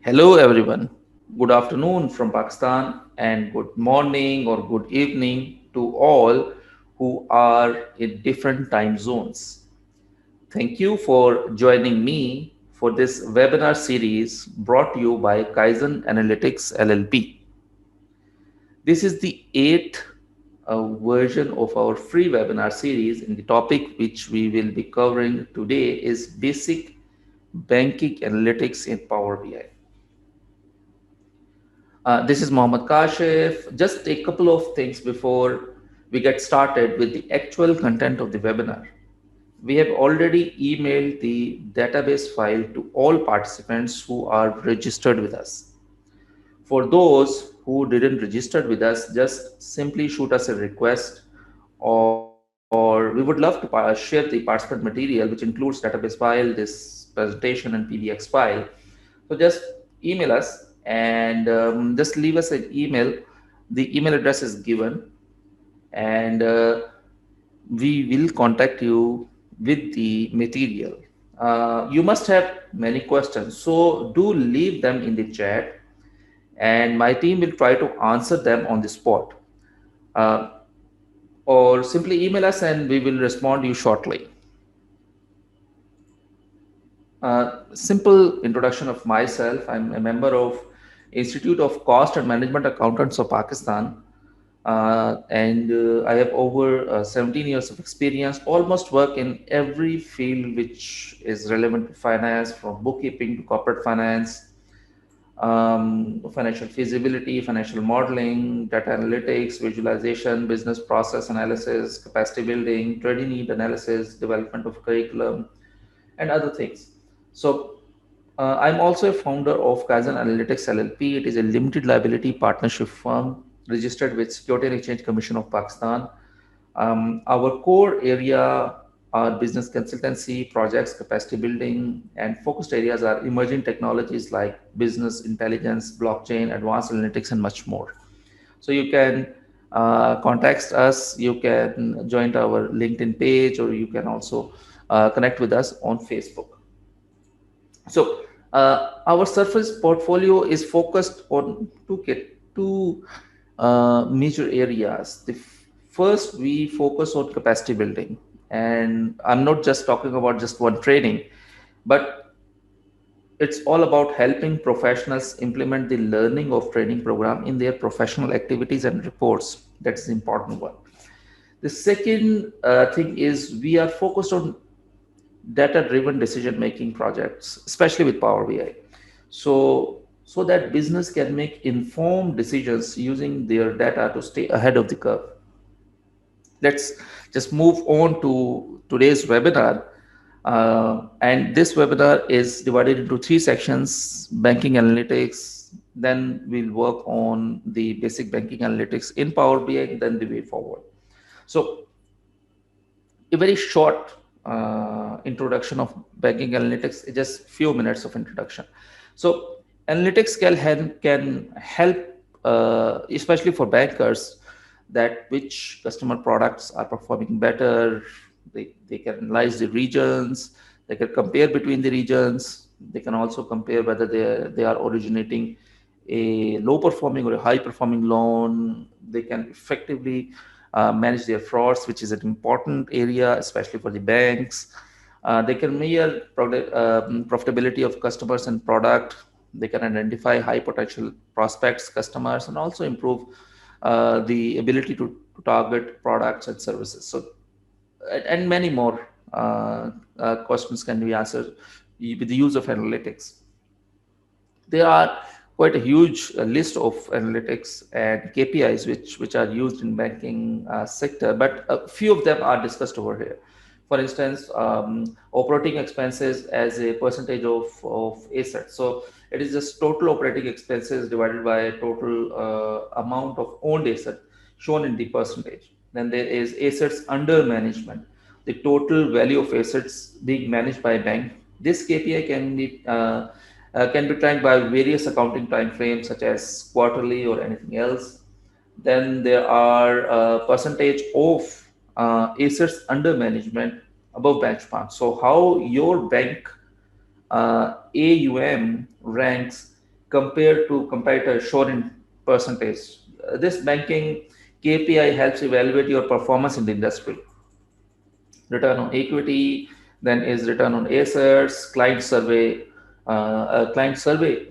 Hello, everyone. Good afternoon from Pakistan, and good morning or good evening to all who are in different time zones. Thank you for joining me for this webinar series brought to you by Kaizen Analytics LLP. This is the eighth version of our free webinar series, and the topic which we will be covering today is basic banking analytics in Power BI. This is Mohammed Kashif. Just a couple of things before we get started with the actual content of the webinar. We have already emailed the database file to all participants who are registered with us. For those who didn't register with us, just simply shoot us a request, or we would love to share the participant material, which includes database file, this presentation, and PDX file. So just email us and just leave us an email. The email address is given, and we will contact you with the material. You must have many questions, so do leave them in the chat, and my team will try to answer them on the spot. Uh, or simply email us and we will respond to you shortly. Simple introduction of myself. I'm a member of Institute of Cost and Management Accountants of Pakistan, and I have over 17 years of experience. Almost work in every field which is relevant to finance, from bookkeeping to corporate finance, financial feasibility, financial modeling, data analytics, visualization, business process analysis, capacity building, trading need analysis, development of curriculum, and other things. So, I'm also a founder of Kaizen Analytics LLP. It is a limited liability partnership firm registered with Security and Exchange Commission of Pakistan. Our core area are business consultancy, projects, capacity building, and focused areas are emerging technologies like business intelligence, blockchain, advanced analytics, and much more. So you can contact us, you can join our LinkedIn page, or you can also connect with us on Facebook. So our surface portfolio is focused on two major areas. First, we focus on capacity building, and I'm not just talking about just one training, but it's all about helping professionals implement the learning of training program in their professional activities and reports. That's the important one. The second thing is we are focused on data driven decision making projects, especially with Power BI. So that business can make informed decisions using their data to stay ahead of the curve. Let's just move on to today's webinar. And this webinar is divided into three sections: banking analytics, then we'll work on the basic banking analytics in Power BI, and then the way forward. So a very short introduction of banking analytics, just few minutes of introduction. So analytics can help, especially for bankers, that which customer products are performing better. They can analyze the regions, they can compare between the regions, they can also compare whether they are originating a low performing or a high performing loan. They can effectively manage their frauds, which is an important area, especially for the banks. They can measure profitability of customers and product. They can identify high potential prospects, customers, and also improve the ability to target products and services. So, and many more questions can be answered with the use of analytics. There are quite a huge list of analytics and KPIs which are used in banking sector, but a few of them are discussed over here. For instance, operating expenses as a percentage of assets. So it is just total operating expenses divided by total amount of owned asset shown in the percentage. Then there is assets under management, the total value of assets being managed by a bank. This KPI can be tracked by various accounting time frames such as quarterly or anything else. Then there are percentage of assets under management above benchmark. So how your bank AUM ranks compared to competitors shown in percentage. This banking KPI helps evaluate your performance in the industry. Return on equity, then is return on assets, client survey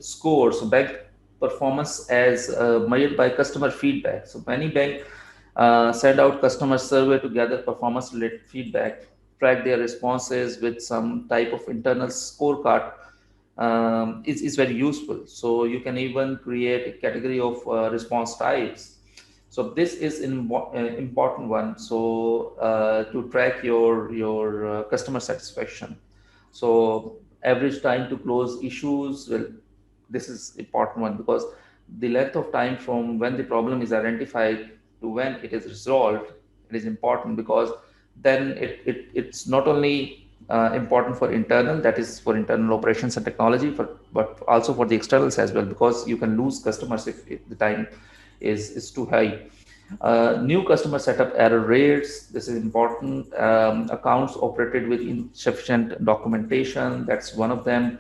scores, bank performance as measured by customer feedback. So many bank send out customer survey to gather performance related feedback, track their responses with some type of internal scorecard. Is very useful. So you can even create a category of response types. So this is important one. So to track your customer satisfaction. So average time to close issues. Well, this is important one because the length of time from when the problem is identified to when it is resolved, it is important because then it's not only important for internal, that is for internal operations and technology, but also for the externals as well, because you can lose customers if the time is too high. New customer setup error rates, this is important. Accounts operated with insufficient documentation, that's one of them.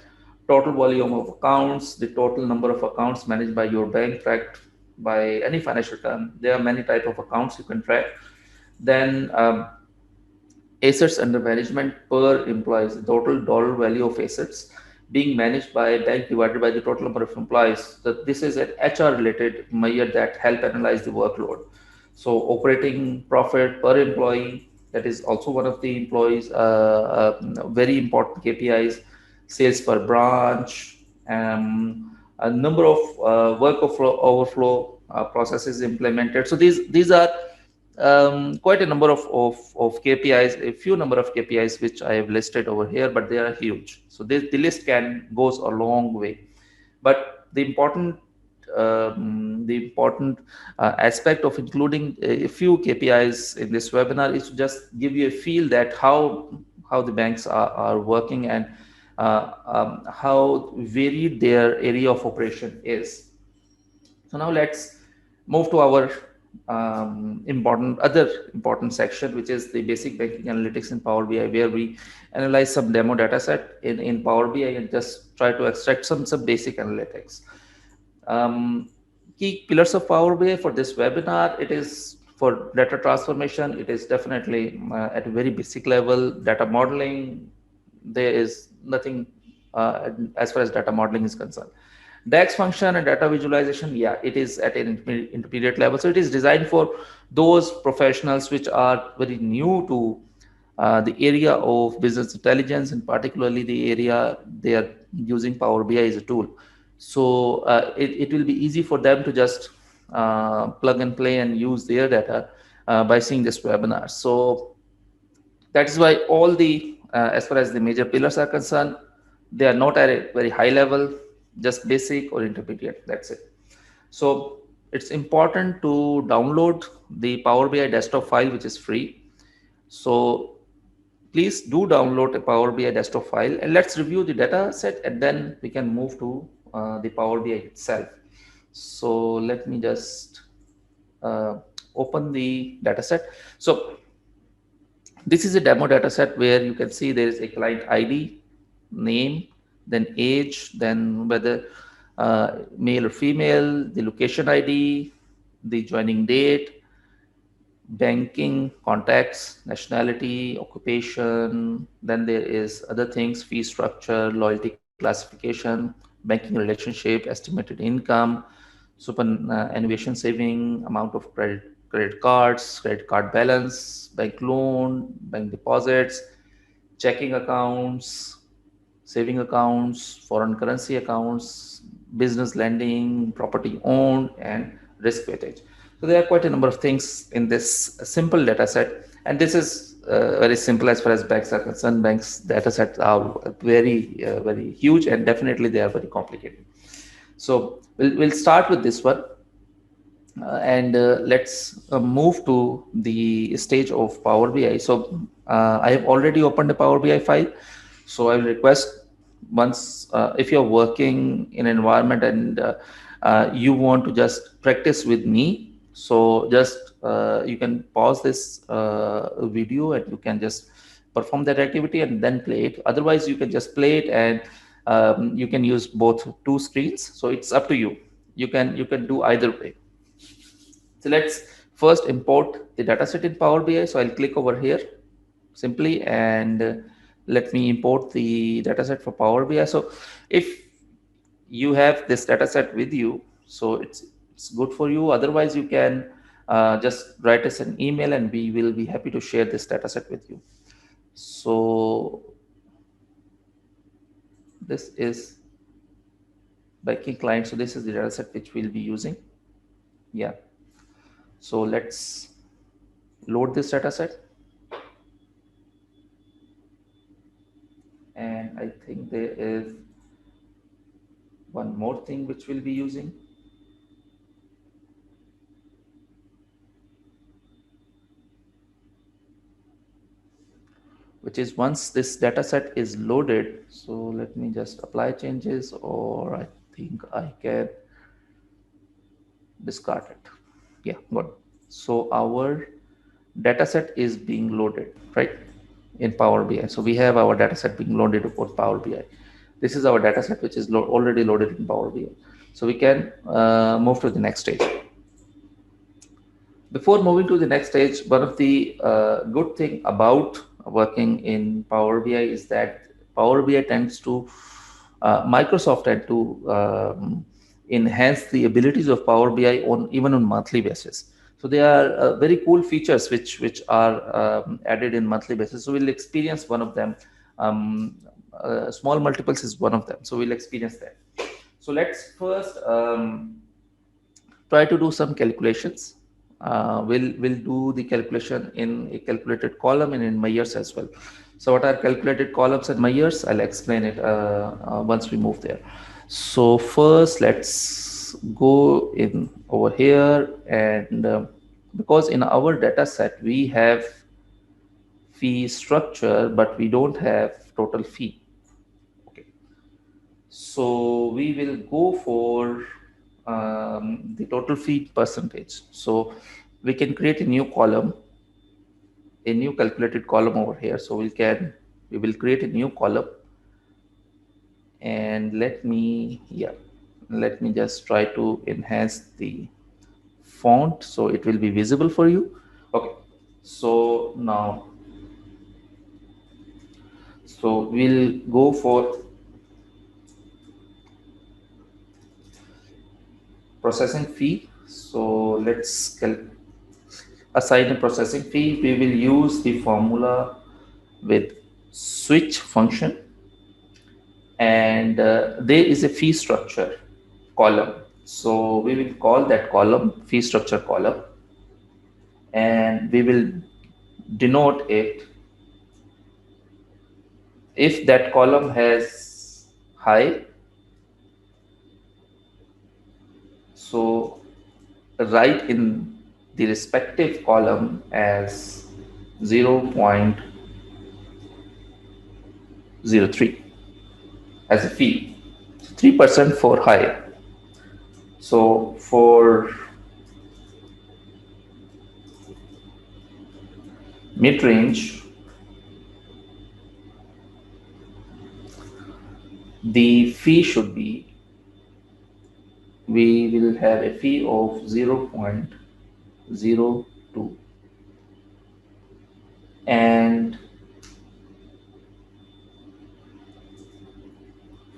Total volume of accounts, the total number of accounts managed by your bank tracked by any financial term. There are many type of accounts you can track. Then assets under management per employees, the total dollar value of assets being managed by a bank divided by the total number of employees. That this is an HR related measure that help analyze the workload. So operating profit per employee, that is also one of the employees very important KPIs. Sales per branch, a number of overflow processes implemented. So these are quite a number of KPIs, a few number of KPIs which I have listed over here, but they are huge. So the list can goes a long way. But the important aspect of including a few KPIs in this webinar is to just give you a feel that how the banks are working and how varied their area of operation is. So now let's move to our other important section, which is the basic banking analytics in Power BI, where we analyze some demo data set in Power BI and just try to extract some basic analytics. Key pillars of Power BI for this webinar, it is for data transformation, it is definitely at a very basic level. Data modeling, there is nothing as far as data modeling is concerned. DAX function and data visualization, yeah, it is at an intermediate level. So it is designed for those professionals which are very new to the area of business intelligence, and particularly the area they are using Power BI as a tool. So it will be easy for them to just plug and play and use their data by seeing this webinar. So that is why all the as far as the major pillars are concerned, they are not at a very high level, just basic or intermediate, that's it. So it's important to download the Power BI desktop file, which is free. So please do download a Power BI desktop file, and let's review the data set, and then we can move to the Power BI itself. So let me just open the data set. So this is a demo data set where you can see there is a client ID, name, then age, then whether male or female, the location ID, the joining date, banking, contacts, nationality, occupation. Then there is other things, fee structure, loyalty classification, banking relationship, estimated income, superannuation saving, amount of credit cards, credit card balance, bank loan, bank deposits, checking accounts, saving accounts, foreign currency accounts, business lending, property owned, and risk weightage. So there are quite a number of things in this simple data set, and this is very simple as far as banks are concerned. Banks data sets are very huge, and definitely they are very complicated. So we'll start with this one. And let's move to the stage of Power BI. So I have already opened a Power BI file. So I will request, once if you're working in an environment and you want to just practice with me, so just you can pause this video and you can just perform that activity and then play it. Otherwise, you can just play it and You can use both two screens, so it's up to you. You can do either way. So let's first import the dataset in Power BI. So I'll click over here simply, and let me import the dataset for Power BI. So if you have this dataset with you, so it's good for you. Otherwise, you can just write us an email, and we will be happy to share this dataset with you. So this is banking client. So this is the dataset which we'll be using. Yeah. So let's load this dataset. And I think there is one more thing which we'll be using. Which is once this dataset is loaded. So let me just apply changes, or I think I can discard it. Yeah, good. So our dataset is being loaded, right, in Power BI. So we have our dataset being loaded upon Power BI. This is our dataset which is already loaded in Power BI. So we can move to the next stage. Before moving to the next stage, one of the good thing about working in Power BI is that Power BI tends to Microsoft tend to enhance the abilities of Power BI on even on monthly basis. So there are very cool features which are added in monthly basis. So we'll experience one of them. Small multiples is one of them. So we'll experience that. So let's first try to do some calculations. We'll do the calculation in a calculated column and in Myers as well. So what are calculated columns and Myers? I'll explain it once we move there. So first, let's go in over here, and because in our data set we have fee structure, but we don't have total fee. Okay. So we will go for the total fee percentage. So we can create a new column, a new calculated column over here. So we will create a new column, and let me just try to enhance the font so it will be visible for you. Okay. So now, so we'll go for processing fee. So let's assign a processing fee. We will use the formula with switch function, and there is a fee structure column. So we will call that column fee structure column, and we will denote it if that column has high. So write in the respective column as 0.03 as a fee, 3% for high. So for mid range, the fee should be, we will have a fee of 0.02, and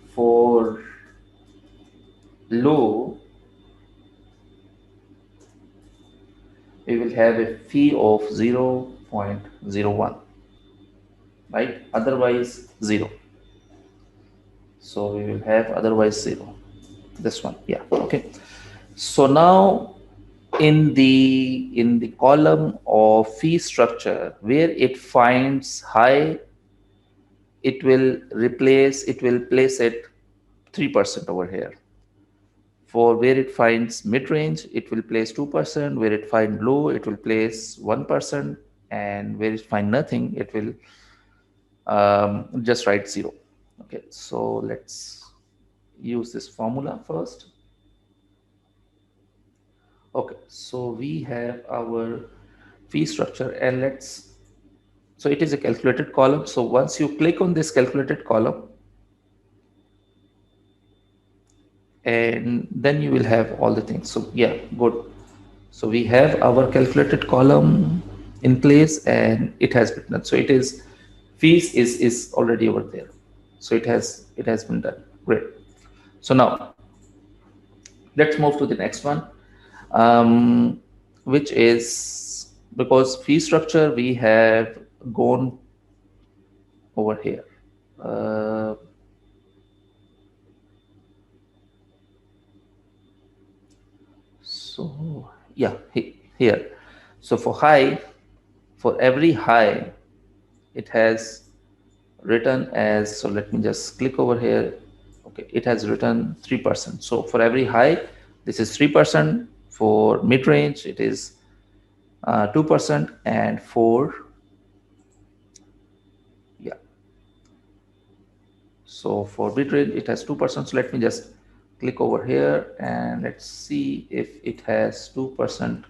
for low we will have a fee of 0.01, right, otherwise 0. So we will have otherwise 0, this one. Yeah, okay. So now in the column of fee structure, where it finds high, it will place it 3% over here. For where it finds mid-range, it will place 2%. Where it finds low, it will place 1%. And where it finds nothing, it will just write 0. Okay, so let's use this formula first. Okay, so we have our fee structure, and so it is a calculated column. So once you click on this calculated column, and then you will have all the things. So yeah, good. So we have our calculated column in place and it has been done. So it is fees is already over there. So it has been done. Great. So now let's move to the next one, um, which is because fee structure we have gone over here. Uh, so yeah, here. So for high, for every high, it has written as, so let me just click over here. Okay, it has written 3%. So for every high, this is 3%. For mid range, it is 2%, and for, yeah, so for mid range, it has 2%. So let me just click over here and let's see if it has 2%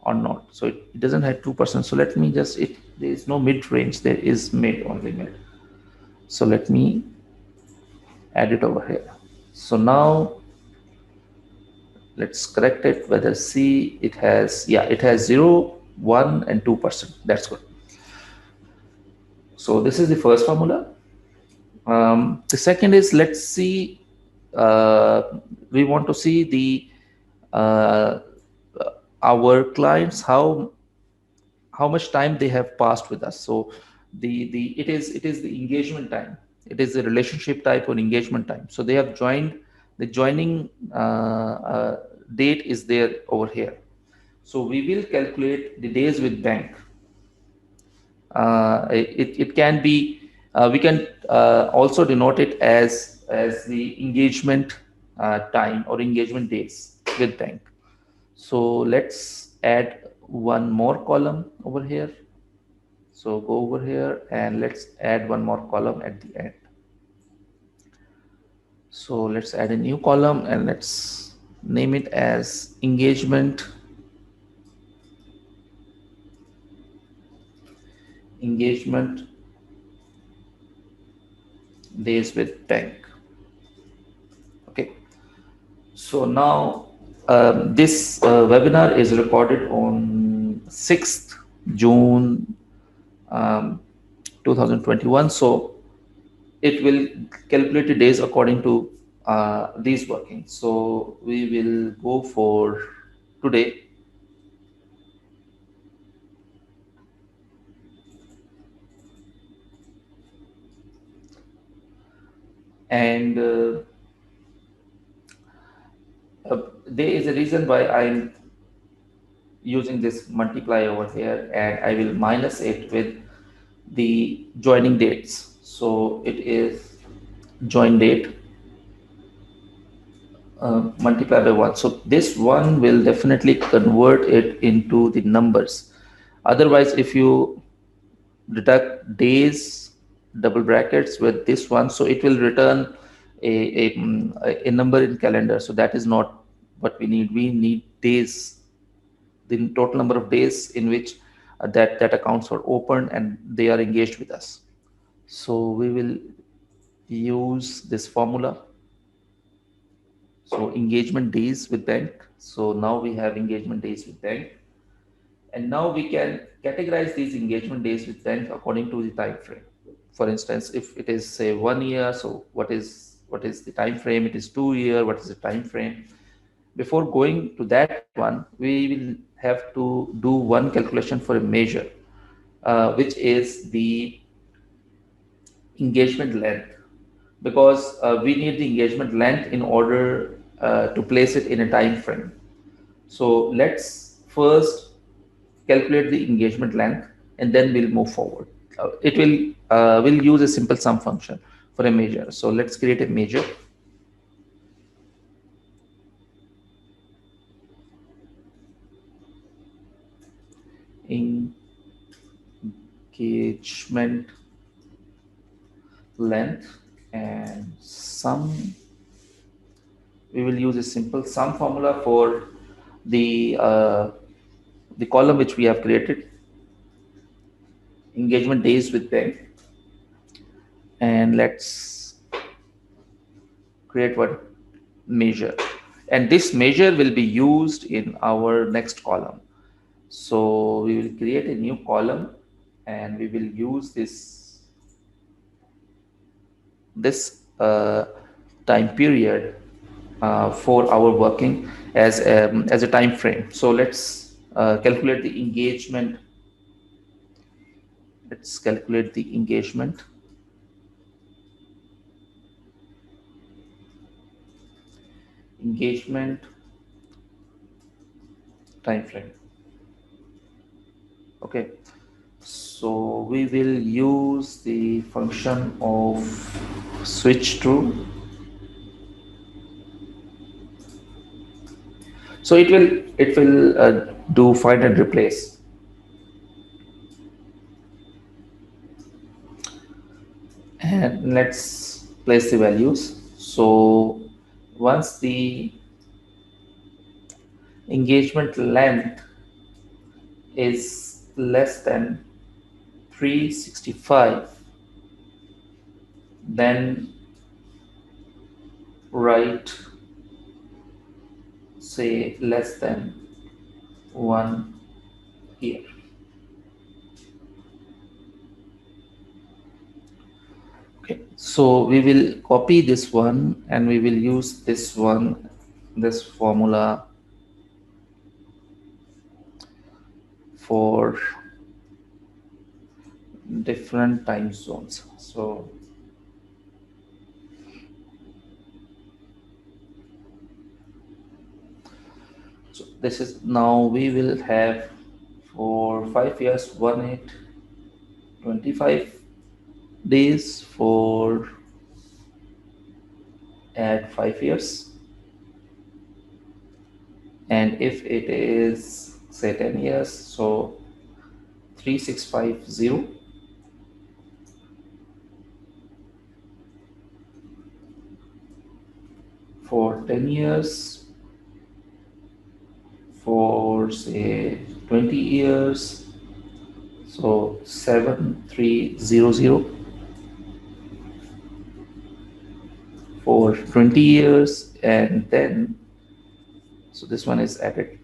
or not. So it doesn't have 2%. So let me just, there is no mid range, there is mid, only mid. So let me add it over here. So now let's correct it, whether C, it has, yeah, it has 0, 1 and 2%. That's good. So this is the first formula. The second is, let's see, uh, we want to see the uh, our clients, how much time they have passed with us. So the it is the engagement time, it is the relationship type or engagement time. So they have joined, the joining date is there over here. So we will calculate the days with bank. It can be, we can also denote it as the engagement time or engagement days with bank. So let's add one more column over here. So go over here and let's add one more column at the end. So let's add a new column and let's name it as engagement days with bank. Okay. So now this webinar is recorded on 6th June um, 2021. So it will calculate the days according to these workings. So we will go for today, and there is a reason why I'm using this multiply over here, and I will minus it with the joining dates. So it is join date multiplied by 1. So this one will definitely convert it into the numbers. Otherwise, if you deduct days, double brackets with this one, so it will return a number in calendar. So that is not what we need. We need days, the total number of days in which that accounts are open and they are engaged with us. So we will use this formula. So engagement days with bank. So now we have engagement days with bank, and now we can categorize these engagement days with bank according to the time frame. For instance, if it is say 1 year, so what is the time frame? It is 2 year. What is the time frame? Before going to that one, we will have to do one calculation for a measure, which is the engagement length, because we need the engagement length in order to place it in a time frame. So let's first calculate the engagement length and then we'll move forward. It will use a simple sum function for a measure. So let's create a measure. Engagement length and sum. We will use a simple sum formula for the uh, the column which we have created, engagement days with bank, and let's create one measure, and this measure will be used in our next column. So we will create a new column and we will use this time period for our working as a time frame. So let's calculate the engagement. Let's calculate the engagement time frame. Okay, so we will use the function of switch true. So it will do find and replace. And let's place the values. So once the engagement length is less than 365, then write, say, less than 1 year. Okay, so we will copy this one and we will use this one, this formula for different time zones. So this is now we will have for 5 years 1825 days for at 5 years, and if it is say 10 years, so 3650 for 10 years, for say 20 years, so 7300 for 20 years, and then so this one is added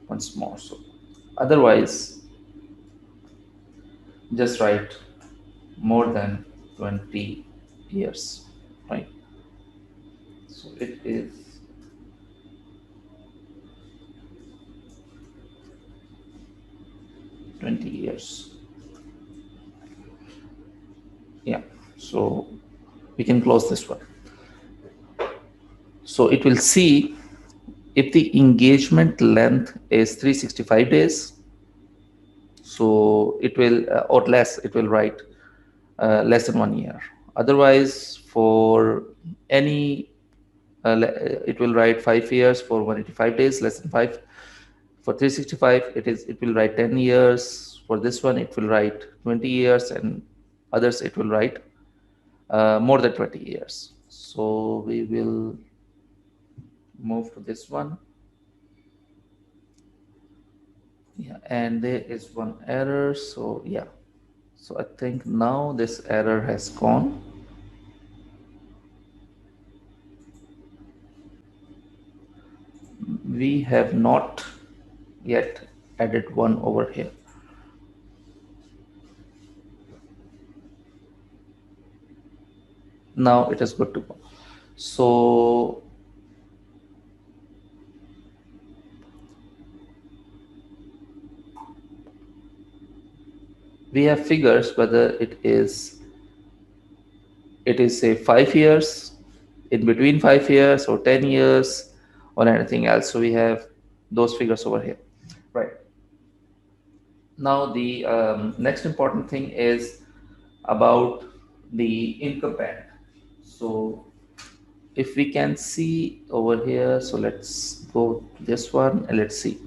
once more. So otherwise just write more than 20 years, right? So it is 20 years. Yeah, so we can close this one. So it will see if the engagement length is 365 days, so it will or less, it will write less than 1 year. Otherwise, for any it will write 5 years for 185 days, less than 5. For 365, it will write 10 years. For this one, it will write 20 years, and others it will write more than 20 years. So we will move to this one. Yeah, and there is one error. So yeah, so I think now this error has gone. We have not yet added one over here. Now it is good to go. So we have figures whether it is say 5 years, in between 5 years, or 10 years, or anything else. So we have those figures over here, right? Now the next important thing is about the income band. So if we can see over here, so let's go to this one and let's see.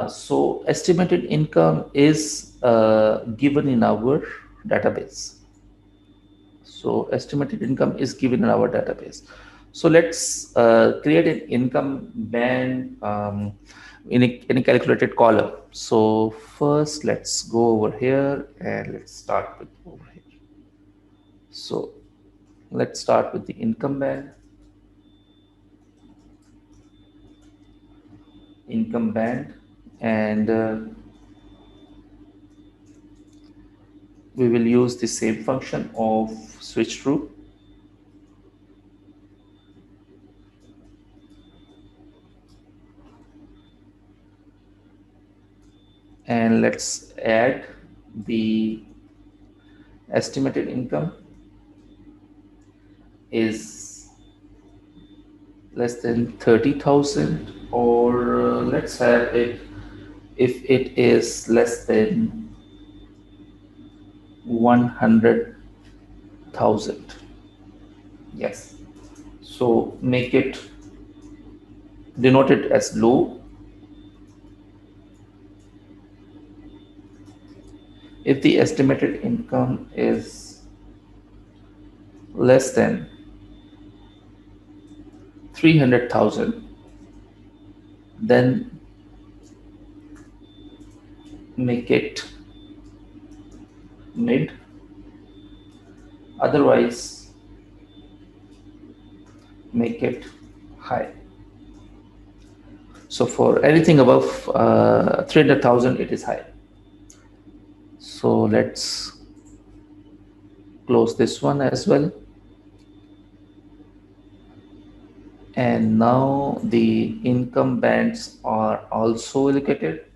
So estimated income is given in our database. So estimated income is given in our database. So let's create an income band in a calculated column. So first let's go over here and let's start with over here. So let's start with the income band. income band, and we will use the same function of switch through. And let's add the estimated income is less than 30,000, or let's have it if it is less than 100,000. Yes. So make it, denote it as low. If the estimated income is less than 300,000, then make it mid. Otherwise, make it high. So for anything above 300,000, it is high. So let's close this one as well. And now the income bands are also allocated,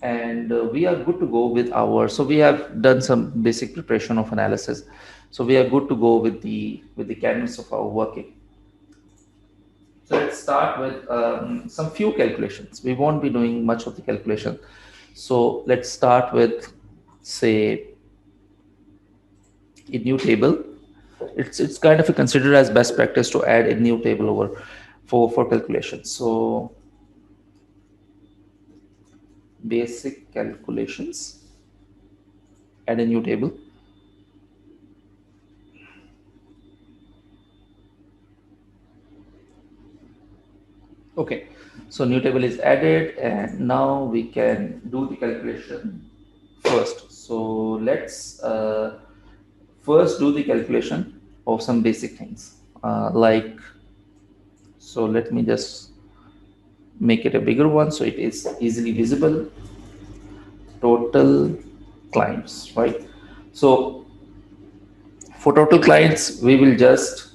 and we are good to go with our, so we have done some basic preparation of analysis, so we are good to go with the canvas of our working. So let's start with some few calculations. We won't be doing much of the calculation, so let's start with, say, a new table. It's kind of considered as best practice to add a new table over for calculation. So basic calculations, add a new table. Okay, so new table is added, and now we can do the calculation first. So let's first do the calculation of some basic things, like, so let me just make it a bigger one so it is easily visible. Total clients, right? So for total clients, we will just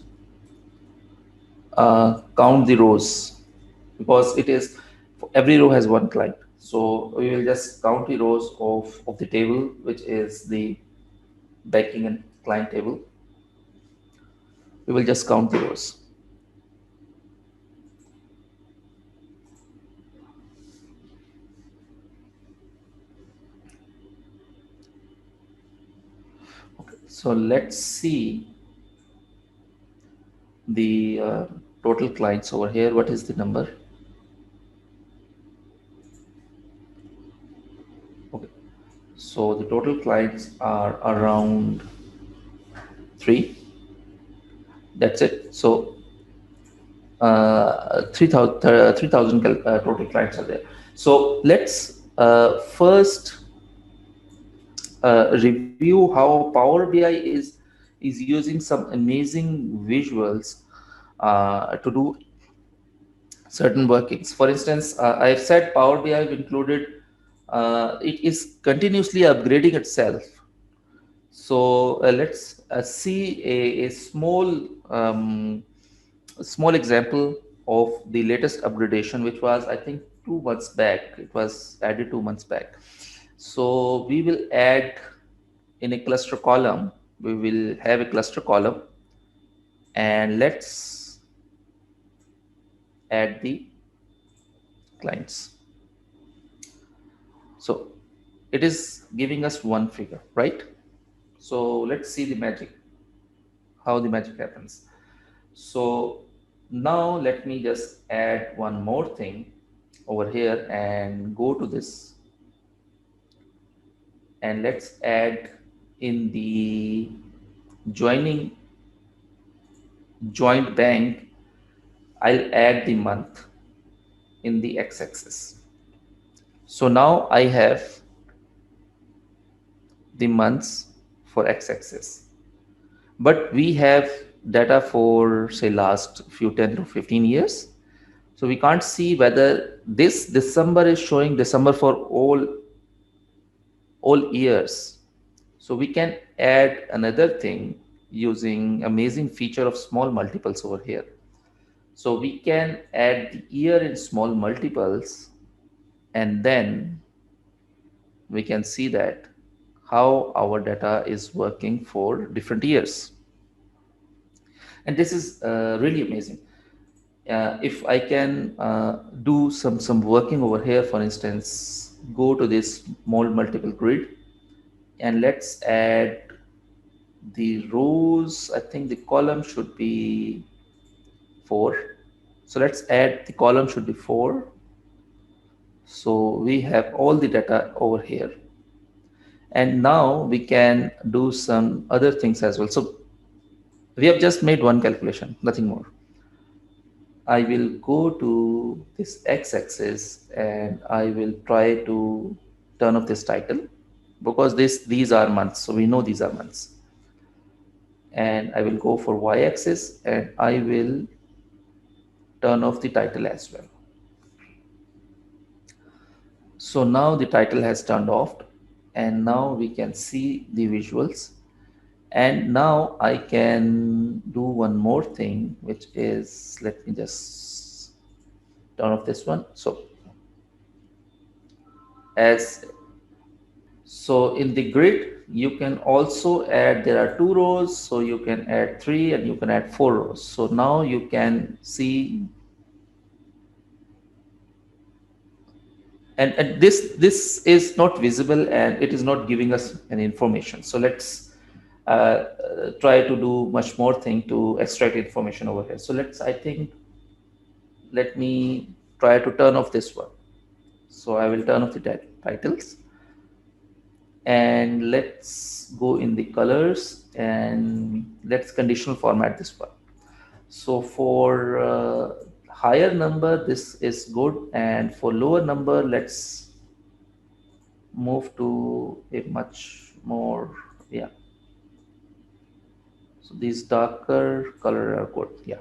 count the rows, because it is, every row has one client. So we will just count the rows of the table, which is the banking and client table. We will just count the rows. Okay, so let's see the total clients over here. What is the number? Okay, so the total clients are around 3. That's it. So 3,000 total clients are there. So let's first review how Power BI is using some amazing visuals to do certain workings. For instance, I've said Power BI have included, it is continuously upgrading itself. So let's see a small example of the latest upgradation, which was, I think, 2 months back. It was added 2 months back. So we will add in a cluster column. We will have a cluster column, and let's add the clients. So it is giving us one figure, right? So let's see the magic, how the magic happens. So now let me just add one more thing over here and go to this, and let's add in the joining joint bank, I'll add the month in the x-axis. So now I have the months for x-axis, but we have data for, say, last few 10 to 15 years. So we can't see whether this December is showing December for all years. So we can add another thing using amazing feature of small multiples over here. So we can add the year in small multiples, and then we can see that how our data is working for different years. And this is really amazing. If I can do some working over here, for instance, go to this small multiple grid, and let's add the rows. I think the column should be 4. So let's add the column should be 4. So we have all the data over here. And now we can do some other things as well. So we have just made one calculation, nothing more. I will go to this x-axis and I will try to turn off this title, because these are months, so we know these are months. And I will go for y-axis and I will turn off the title as well. So now the title has turned off, and now we can see the visuals. And now I can do one more thing, which is, let me just turn off this one. So as so in the grid, you can also add, there are 2 rows, so you can add 3 and you can add 4 rows. So now you can see, and this is not visible and it is not giving us any information. So let's try to do much more thing to extract information over here. So I think, let me try to turn off this one. So I will turn off the titles, and let's go in the colors and let's conditional format this one. So for higher number, this is good, and for lower number, let's move to a much more, yeah. So these darker color are good, yeah.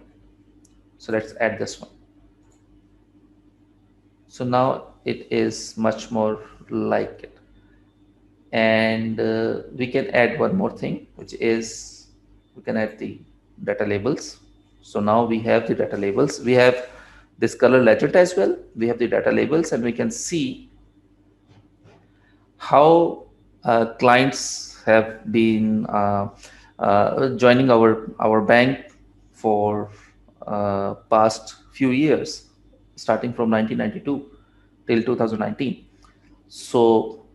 So let's add this one. So now it is much more like it. And we can add one more thing, which is we can add the data labels. So now we have the data labels, we have this color legend as well, we have the data labels, and we can see how clients have been joining our bank for past few years, starting from 1992 till 2019. So,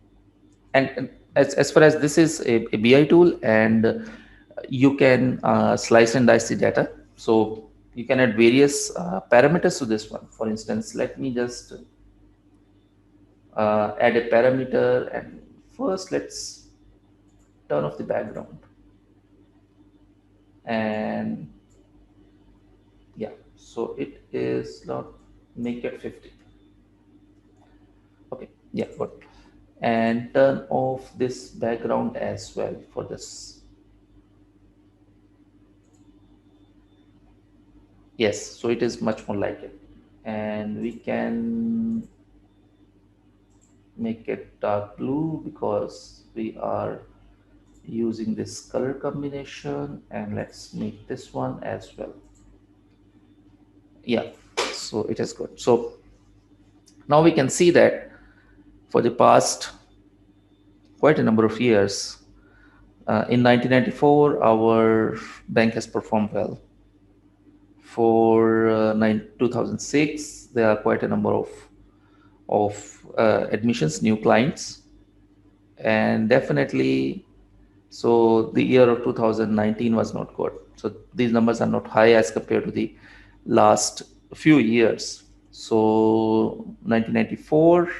and as far as this is a BI tool, and you can slice and dice the data. So you can add various parameters to this one. For instance, let me just add a parameter, and first let's turn off the background, and yeah, so it is not, make it 50. Okay, yeah, good. And turn off this background as well for this. Yes, so it is much more like it. And we can make it dark blue because we are using this color combination, and let's make this one as well. Yeah, so it is good. So now we can see that for the past quite a number of years, in 1994 our bank has performed well. For 2006 there are quite a number of admissions, new clients, and definitely, so the year of 2019 was not good. So these numbers are not high as compared to the last few years. So 1994,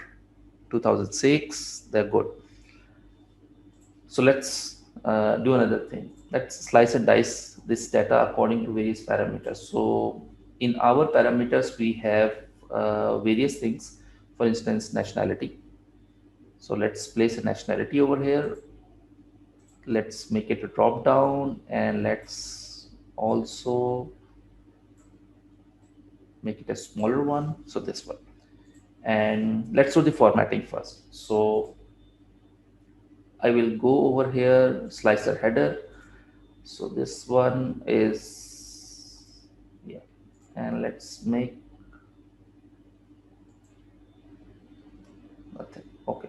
2006, they're good. So let's do another thing. Let's slice and dice this data according to various parameters. So in our parameters, we have various things. For instance, nationality. So let's place a nationality over here. Let's make it a drop down, and let's also make it a smaller one. So this one. And let's do the formatting first. So I will go over here, slicer header. So this one is, yeah, and let's make nothing. Okay.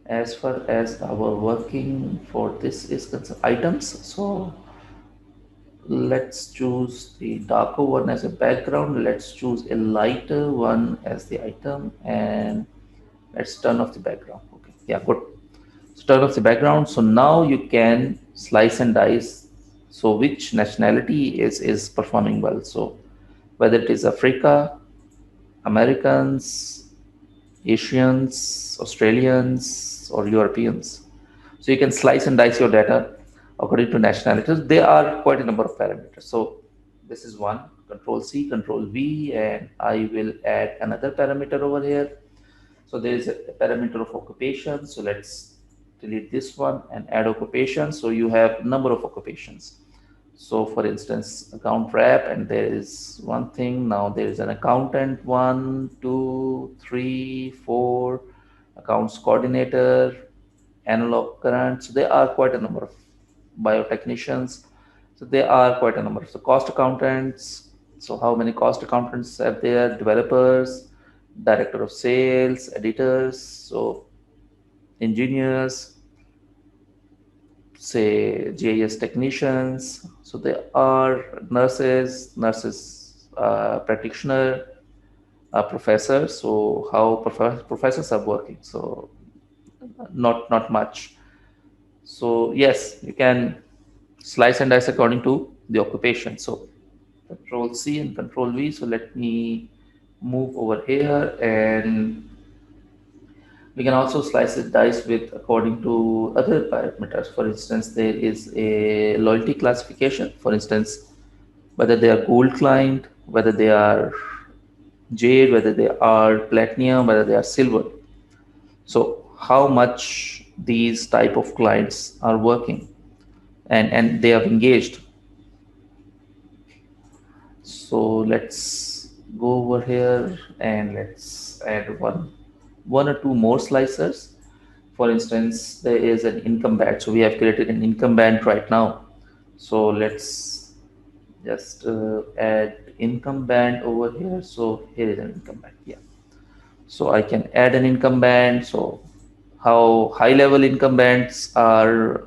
As far as our working for this is concerned, items. So let's choose the darker one as a background. Let's choose a lighter one as the item, and let's turn off the background. Okay. Yeah, good. So turn off the background. So now you can slice and dice. So which nationality is performing well? So whether it is Africa, Americans, Asians, Australians, or Europeans. So you can slice and dice your data according to nationalities. There are quite a number of parameters. So this is one, Control C, Control V, and I will add another parameter over here. So there is a parameter of occupation. So let's delete this one and add occupation. So you have number of occupations. So for instance, account rep, and there is one thing. Now there is an accountant, one, two, three, four, accounts coordinator, analog current. So there are quite a number of biotechnicians. So there are quite a number of the cost accountants. So how many cost accountants are there? Developers, director of sales, editors, so engineers, say GIS technicians. So there are nurses, practitioner, professors. So how professors are working. So not much. So yes, you can slice and dice according to the occupation. So Control C and Control V. So let me move over here, and we can also slice it dice with according to other parameters. For instance, there is a loyalty classification. For instance, whether they are gold client, whether they are jade, whether they are platinum, whether they are silver. So how much these type of clients are working, and they have engaged. So let's go over here and let's add one or two more slicers. For instance, there is an income band. So we have created an income band right now. So let's just add income band over here. So here is an income band. Yeah. So I can add an income band. So how high level income bands are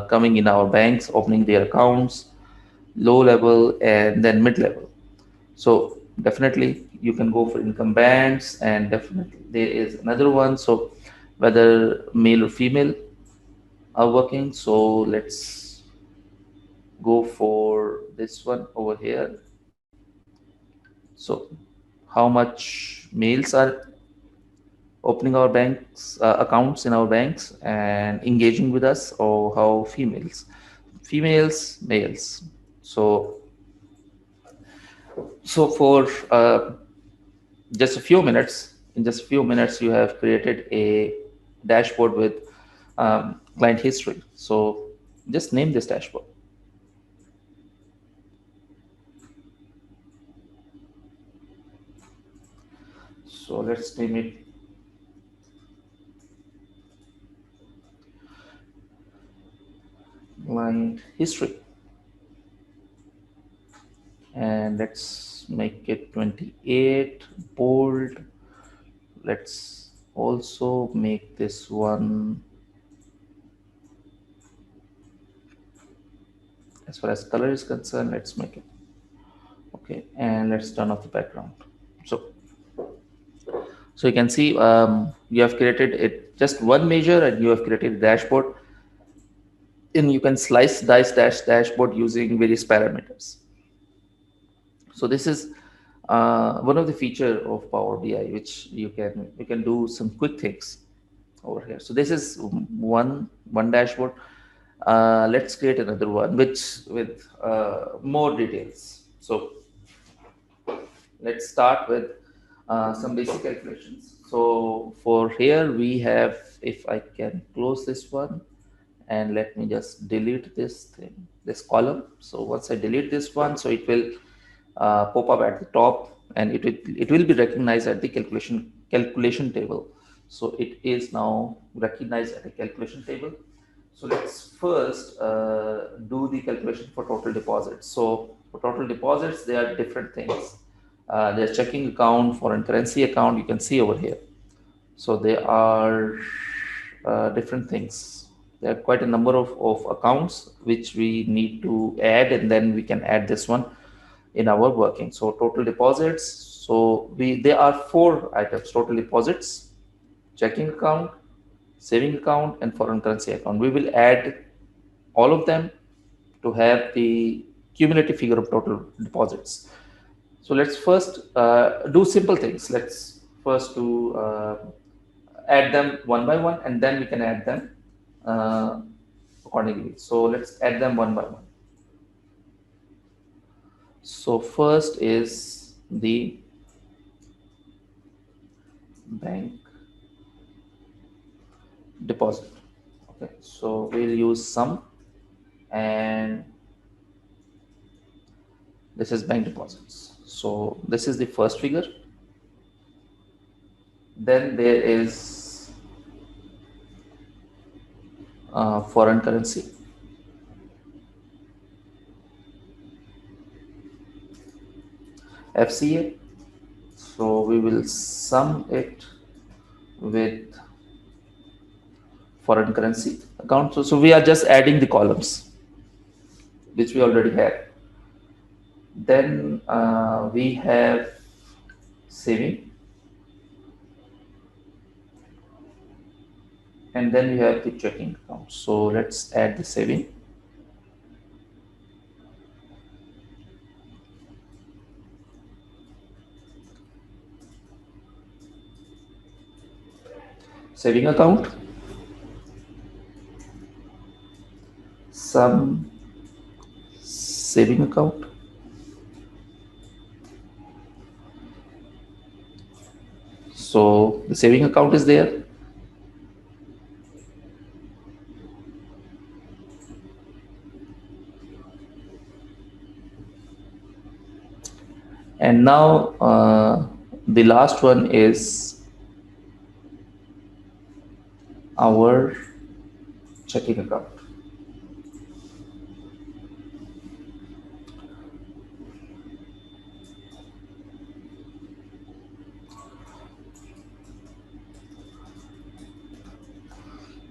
coming in our banks, opening their accounts, low level, and then mid level. So definitely you can go for income bands, and definitely there is another one. So whether male or female are working. So let's go for this one over here. So how much males are opening our banks accounts in our banks and engaging with us, or how females, males. So for just a few minutes, in just a few minutes, you have created a dashboard with client history. So just name this dashboard. So let's name it client history, and let's make it 28 bold. Let's also make this one, as far as color is concerned, let's make it okay, and let's turn off the background. So so you can see you have created it just one measure, and you have created a dashboard, and you can slice dice dashboard using various parameters. So this is one of the feature of Power BI, which you can do some quick things over here. So this is one dashboard. Let's create another one which with more details. So let's start with some basic calculations. So for here we have, if I can close this one, and let me just delete this thing, this column. So once I delete this one, so it will pop up at the top, and it will be recognized at the calculation table. So it is now recognized at a calculation table. So let's first do the calculation for total deposits. So for total deposits, there are different things. There's checking account, foreign currency account. You can see over here. So there are different things. There are quite a number of accounts which we need to add, and then we can add this one in our working. So total deposits. So there are four items: total deposits, checking account, saving account, and foreign currency account. We will add all of them to have the cumulative figure of total deposits. So let's first do simple things. Let's first do add them one by one, and then we can add them uh, accordingly. So let's add them one by one. So first is the bank deposit. Okay, so we'll use sum, and this is bank deposits. So this is the first figure. Then there is foreign currency. FCA. So we will sum it with foreign currency account. So we are just adding the columns which we already had. Then we have saving, and then we have the checking account. So let's add the saving. Saving account, sum saving account, so the saving account is there. And now the last one is our checking account.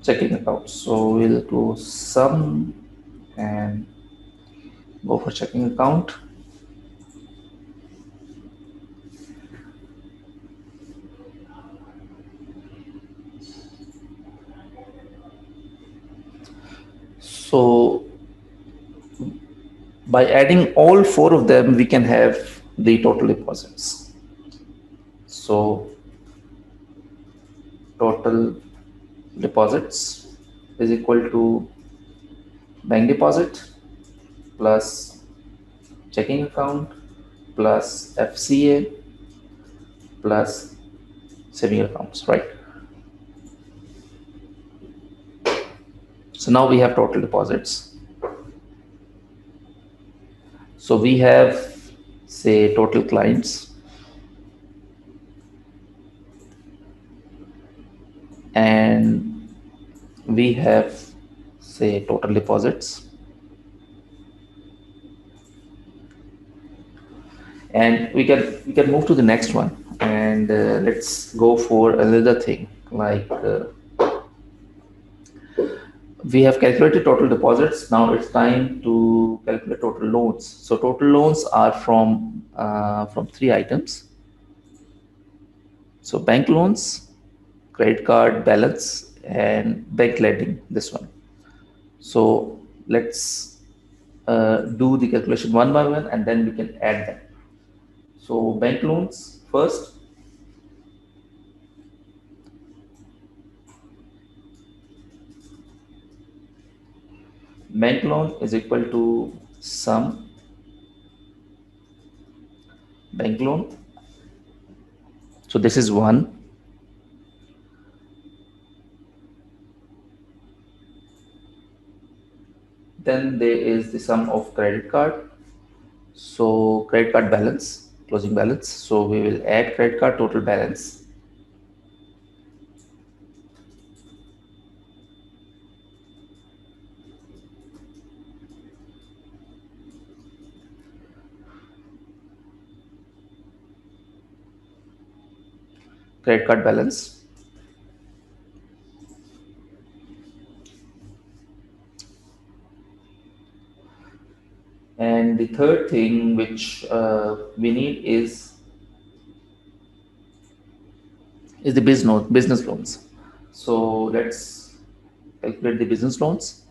Checking account. So we'll go sum and go for checking account. So by adding all four of them, we can have the total deposits. So total deposits is equal to bank deposit plus checking account plus FCA plus saving accounts, right? So now we have total deposits. So we have, say, total clients, and we have, say, total deposits, and we can move to the next one, and let's go for another thing like we have calculated total deposits. Now it's time to calculate total loans. So total loans are from three items. So bank loans, credit card balance, and bank lending, this one. So let's do the calculation one by one, and then we can add them. So bank loans first. Bank loan is equal to sum bank loan. So this is one. Then there is the sum of credit card. So credit card balance, closing balance. So we will add credit card total balance. Credit card balance. And the third thing which we need is the business loans. So let's calculate the business loans.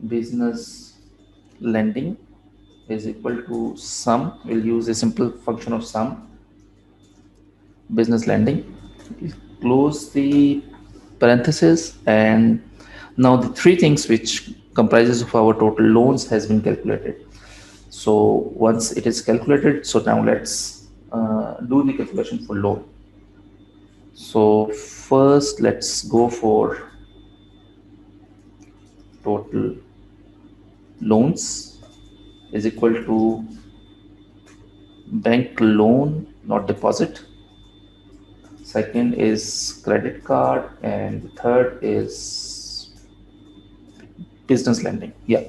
Business lending is equal to sum. We'll use a simple function of sum. Business lending. Close the parenthesis, and now the three things which comprises of our total loans has been calculated. So once it is calculated, so now let's do the calculation for loan. So first let's go for total loans is equal to bank loan, not deposit. Second is credit card, and the third is business lending. Yeah.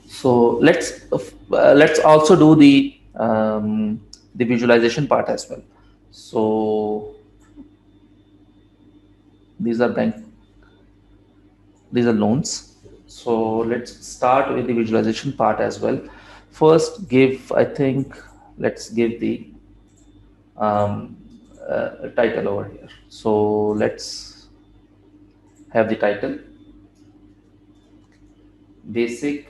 So let's also do the visualization part as well. So these are bank, these are loans. So let's start with the visualization part as well. First, I think, let's give the um, title over here. So let's have the title: Basic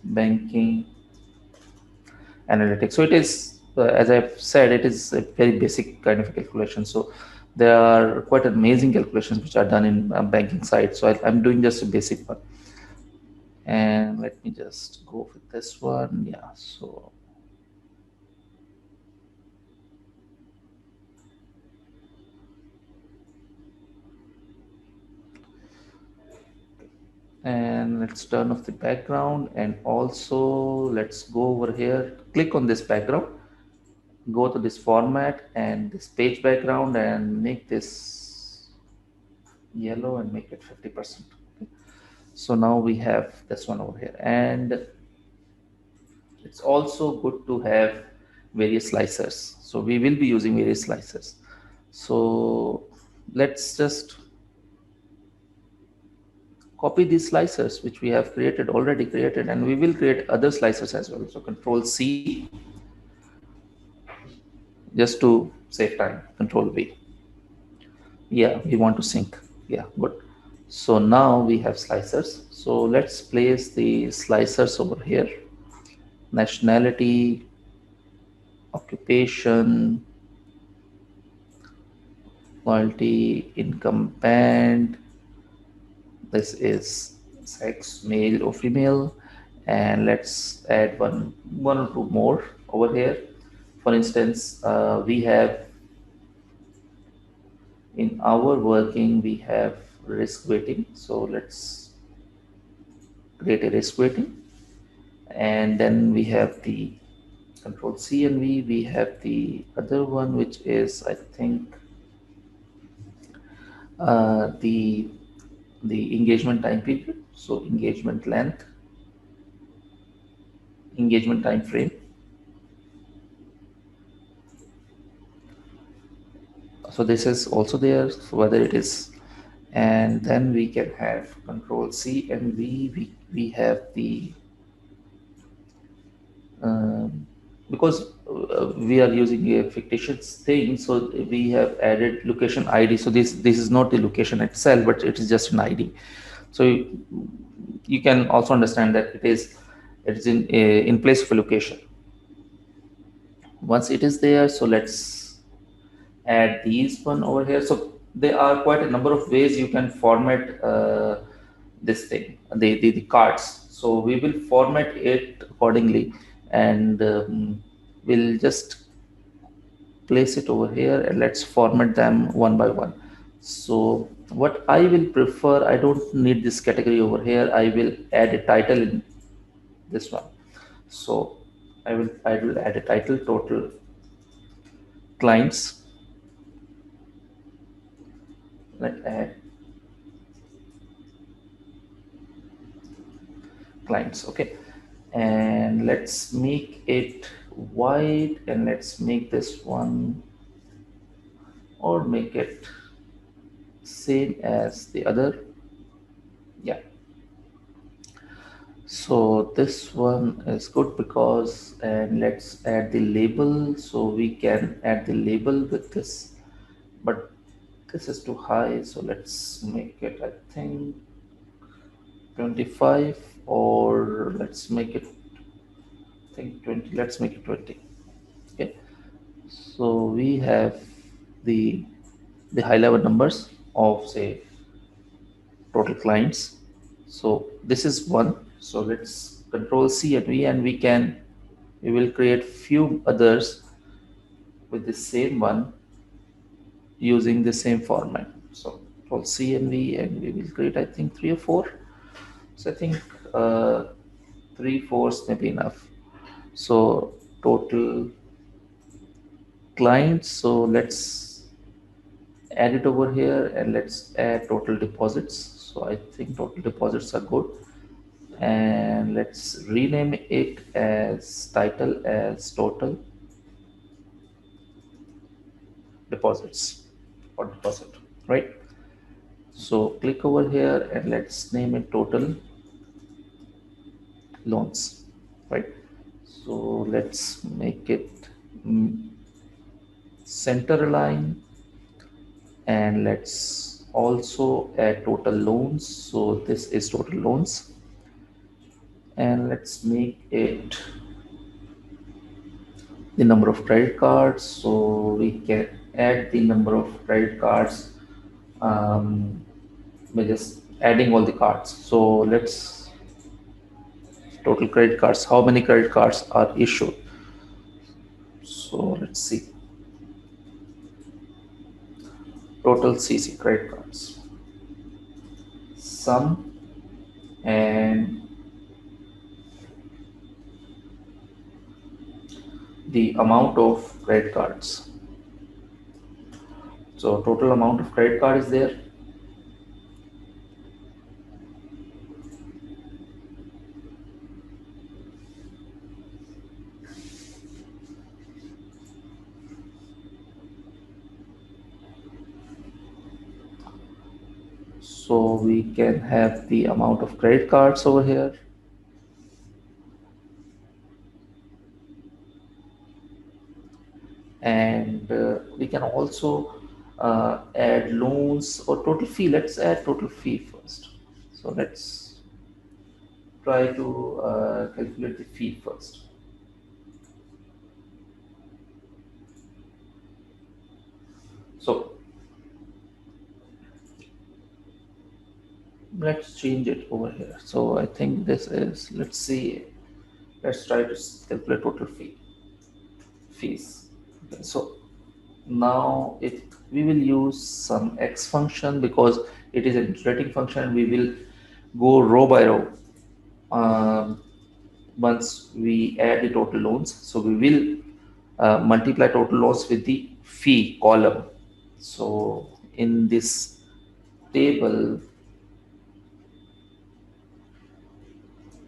Banking Analytics. So it is, as I've said, it is a very basic kind of calculation. So there are quite amazing calculations which are done in banking side. So I'm doing just a basic one. And let me just go with this one. Yeah. So, and let's turn off the background, and also let's go over here, click on this background, go to this format and this page background, and make this yellow and make it 50%. Okay. So now we have this one over here, and it's also good to have various slicers. So we will be using various slicers. So let's just copy these slicers which we have already created, and we will create other slicers as well. So Control C, just to save time. Control V. Yeah, we want to sync. Yeah, good. So now we have slicers. So let's place the slicers over here. Nationality, occupation, loyalty, income band. This is sex, male or female. And let's add one or two more over here. For instance, we have, in our working, we have risk weighting. So let's create a risk weighting. And then we have the Control C and V. We have the other one, which is, I think, the engagement time period. So engagement length, engagement time frame. So this is also there. So whether it is, and then we can have Control C and V. We have the um, because we are using a fictitious thing, so we have added location ID. So this is not the location itself, but it is just an ID. So you can also understand that it is in place of a location. Once it is there, so let's add these one over here. So there are quite a number of ways you can format this thing, the cards. So we will format it accordingly, and we'll just place it over here, and let's format them one by one. So what I will prefer, I don't need this category over here. I will add a title in this one. So I will add a title, total clients. Let's add clients. Okay, and let's make it white, and let's make this one, or make it same as the other. Yeah, so this one is good, because, and let's add the label. So we can add the label with this, but this is too high, so let's make it, I think, 25, or let's make it, I think, 20. Let's make it 20. Okay, so we have the high level numbers of, say, total clients. So this is one. So let's control C and V, and we will create few others with the same one using the same format. So control C and V, and we will create, I think, three or four. So I think uh, 3/4 may be enough. So total clients. So let's add it over here, and let's add total deposits. So I think total deposits are good, and let's rename it as title as total deposits, or deposit, right? So click over here, and let's name it total loans, right? So let's make it mm, center align, and let's also add total loans. So this is total loans, and let's make it the number of credit cards. So we can add the number of credit cards by just adding all the cards. So let's, total credit cards, how many credit cards are issued. So let's see, total CC credit cards, sum, and the amount of credit cards. So total amount of credit card is there. So we can have the amount of credit cards over here, and we can also add loans or total fee. Let's add total fee first. So let's try to calculate the fee first. So let's change it over here. So I think this is, let's see, let's try to calculate total fees. Okay, so now if we will use some X function, because it is an iterating function, we will go row by row. Once we add the total loans, so we will multiply total loans with the fee column. So in this table,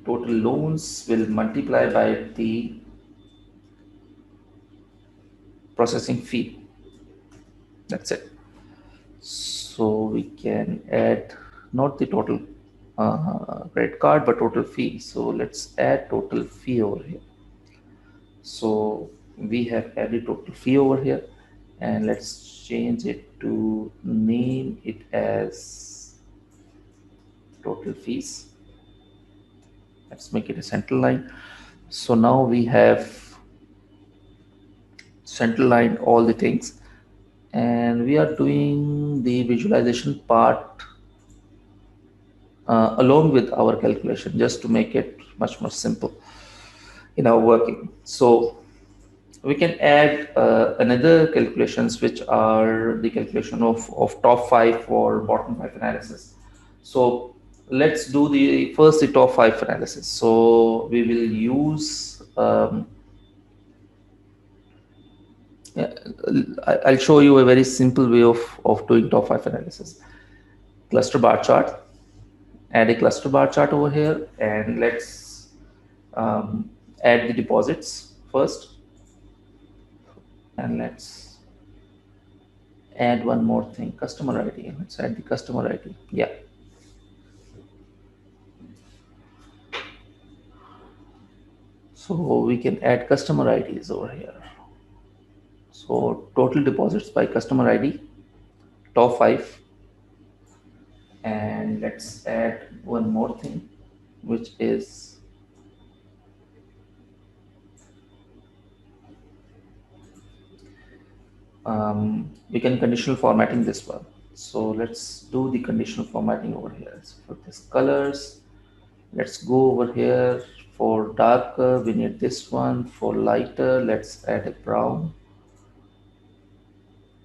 total loans will multiply by the processing fee. That's it. So we can add not the total credit card, but total fee. So let's add total fee over here. So we have added total fee over here, and let's change it to name it as total fees. Let's make it a central line. So now we have central line all the things, and we are doing the visualization part along with our calculation, just to make it much more simple in our working. So we can add another calculations, which are the calculation of top 5 or bottom 5 analysis. So let's do the first the top 5 analysis. So we will use yeah, I'll show you a very simple way of doing top 5 analysis. Cluster bar chart, add a cluster bar chart over here, and let's um, add the deposits first, and let's add one more thing, customer ID. Let's add the customer ID. Yeah. So we can add customer IDs over here. So total deposits by customer ID, top 5, and let's add one more thing, which is we can conditional formatting this one. So let's do the conditional formatting over here. So for this colors, let's go over here. For darker, we need this one. For lighter, let's add a brown,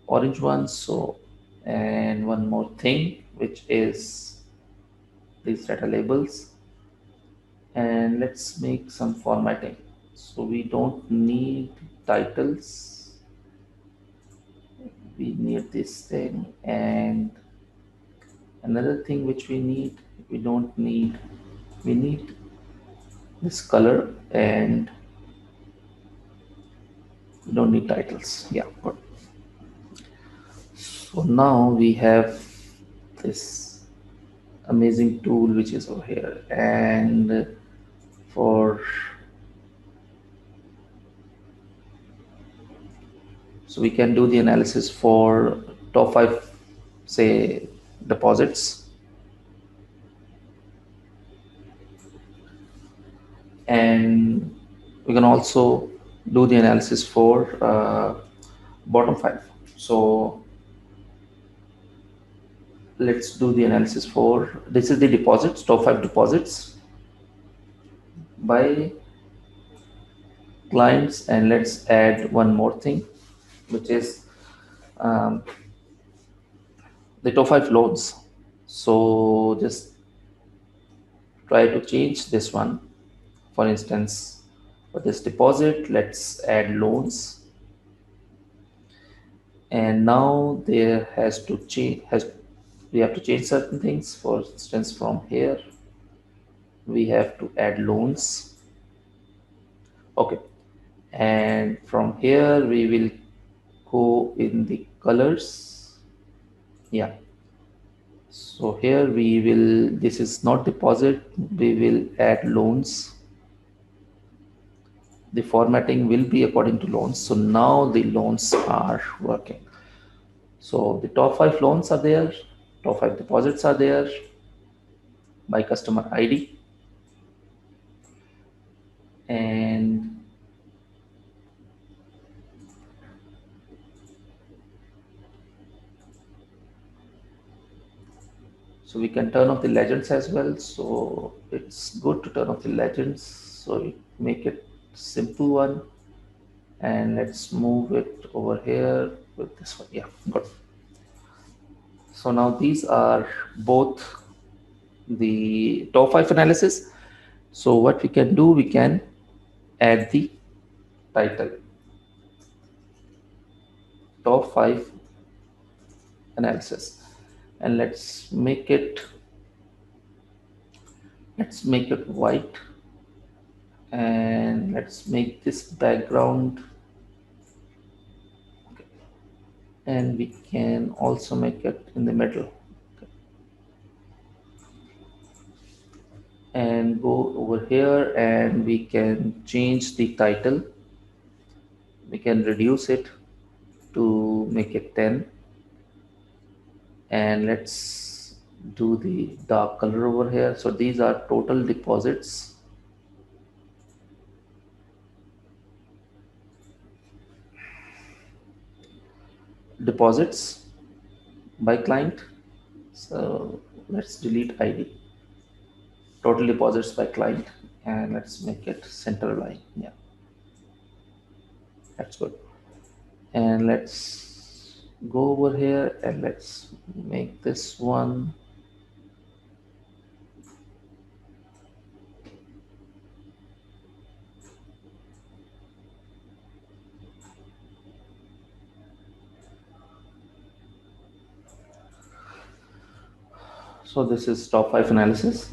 orange one. So, and one more thing, which is these data labels. And let's make some formatting. So we don't need titles. We need this thing, and another thing which we don't need, we need this color, and we don't need titles. Yeah, good. So now we have this amazing tool which is over here, and for so we can do the analysis for top 5, say, deposits, and we can also do the analysis for bottom 5. So let's do the analysis for, this is the deposits, top 5 deposits by clients, and let's add one more thing, which is um, the top 5 loans. So just try to change this one. For instance, for this deposit, let's add loans, and now there has to change, we have to change certain things. For instance, from here we have to add loans. Okay, and from here we will go in the colors. Yeah, so here we will, this is not deposit, we will add loans. The formatting will be according to loans. So now the loans are working. So the top 5 loans are there, top 5 deposits are there by customer ID, and so we can turn off the legends as well. So it's good to turn off the legends. So we make it simple one, and let's move it over here with this one. Yeah, good. So now these are both the top 5 analysis. So what we can do, we can add the title, top 5 analysis, and let's make it white, and let's make this background, and we can also make it in the middle, and go over here, and we can change the title. We can reduce it to make it 10, and let's do the dark color over here. So these are total deposits, deposits by client. So let's delete ID, total deposits by client, and let's make it center line. Yeah, that's good. And let's go over here and let's make this one. So this is top 5 analysis,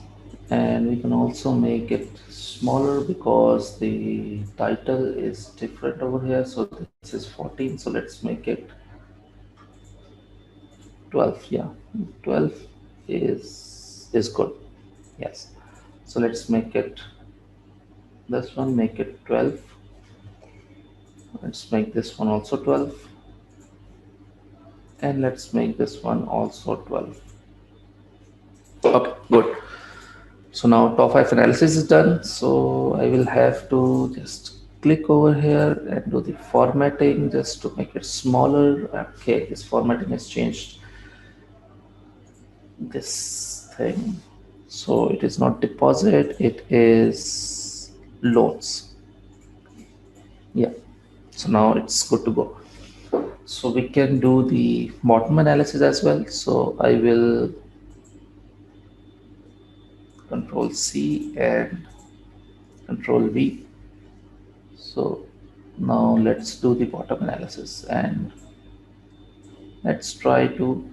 and we can also make it smaller because the title is different over here. So this is 14, so let's make it 12. Yeah, 12 is good. Yes, so let's make it this one, make it 12. Let's make this one also 12, and let's make this one also 12. Okay, good. So now top 5 analysis is done. So I will have to just click over here and do the formatting just to make it smaller. Okay, this formatting has changed this thing. So it is not deposit, it is loans. Yeah. So now it's good to go. So we can do the bottom analysis as well. So I will control C and control V. So now let's do the bottom analysis, and let's try to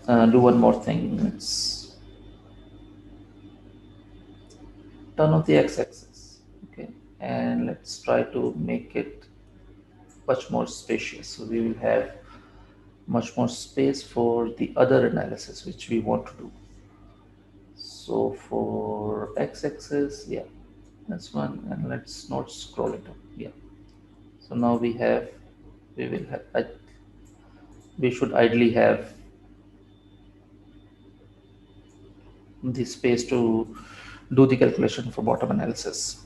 do one more thing. Let's turn off the x-axis, okay, and let's try to make it much more spacious. So we will have much more space for the other analysis which we want to do. So for x-axis, yeah, that's one, and let's not scroll it up. Yeah. So now we will have, we should ideally have the space to do the calculation for bottom analysis.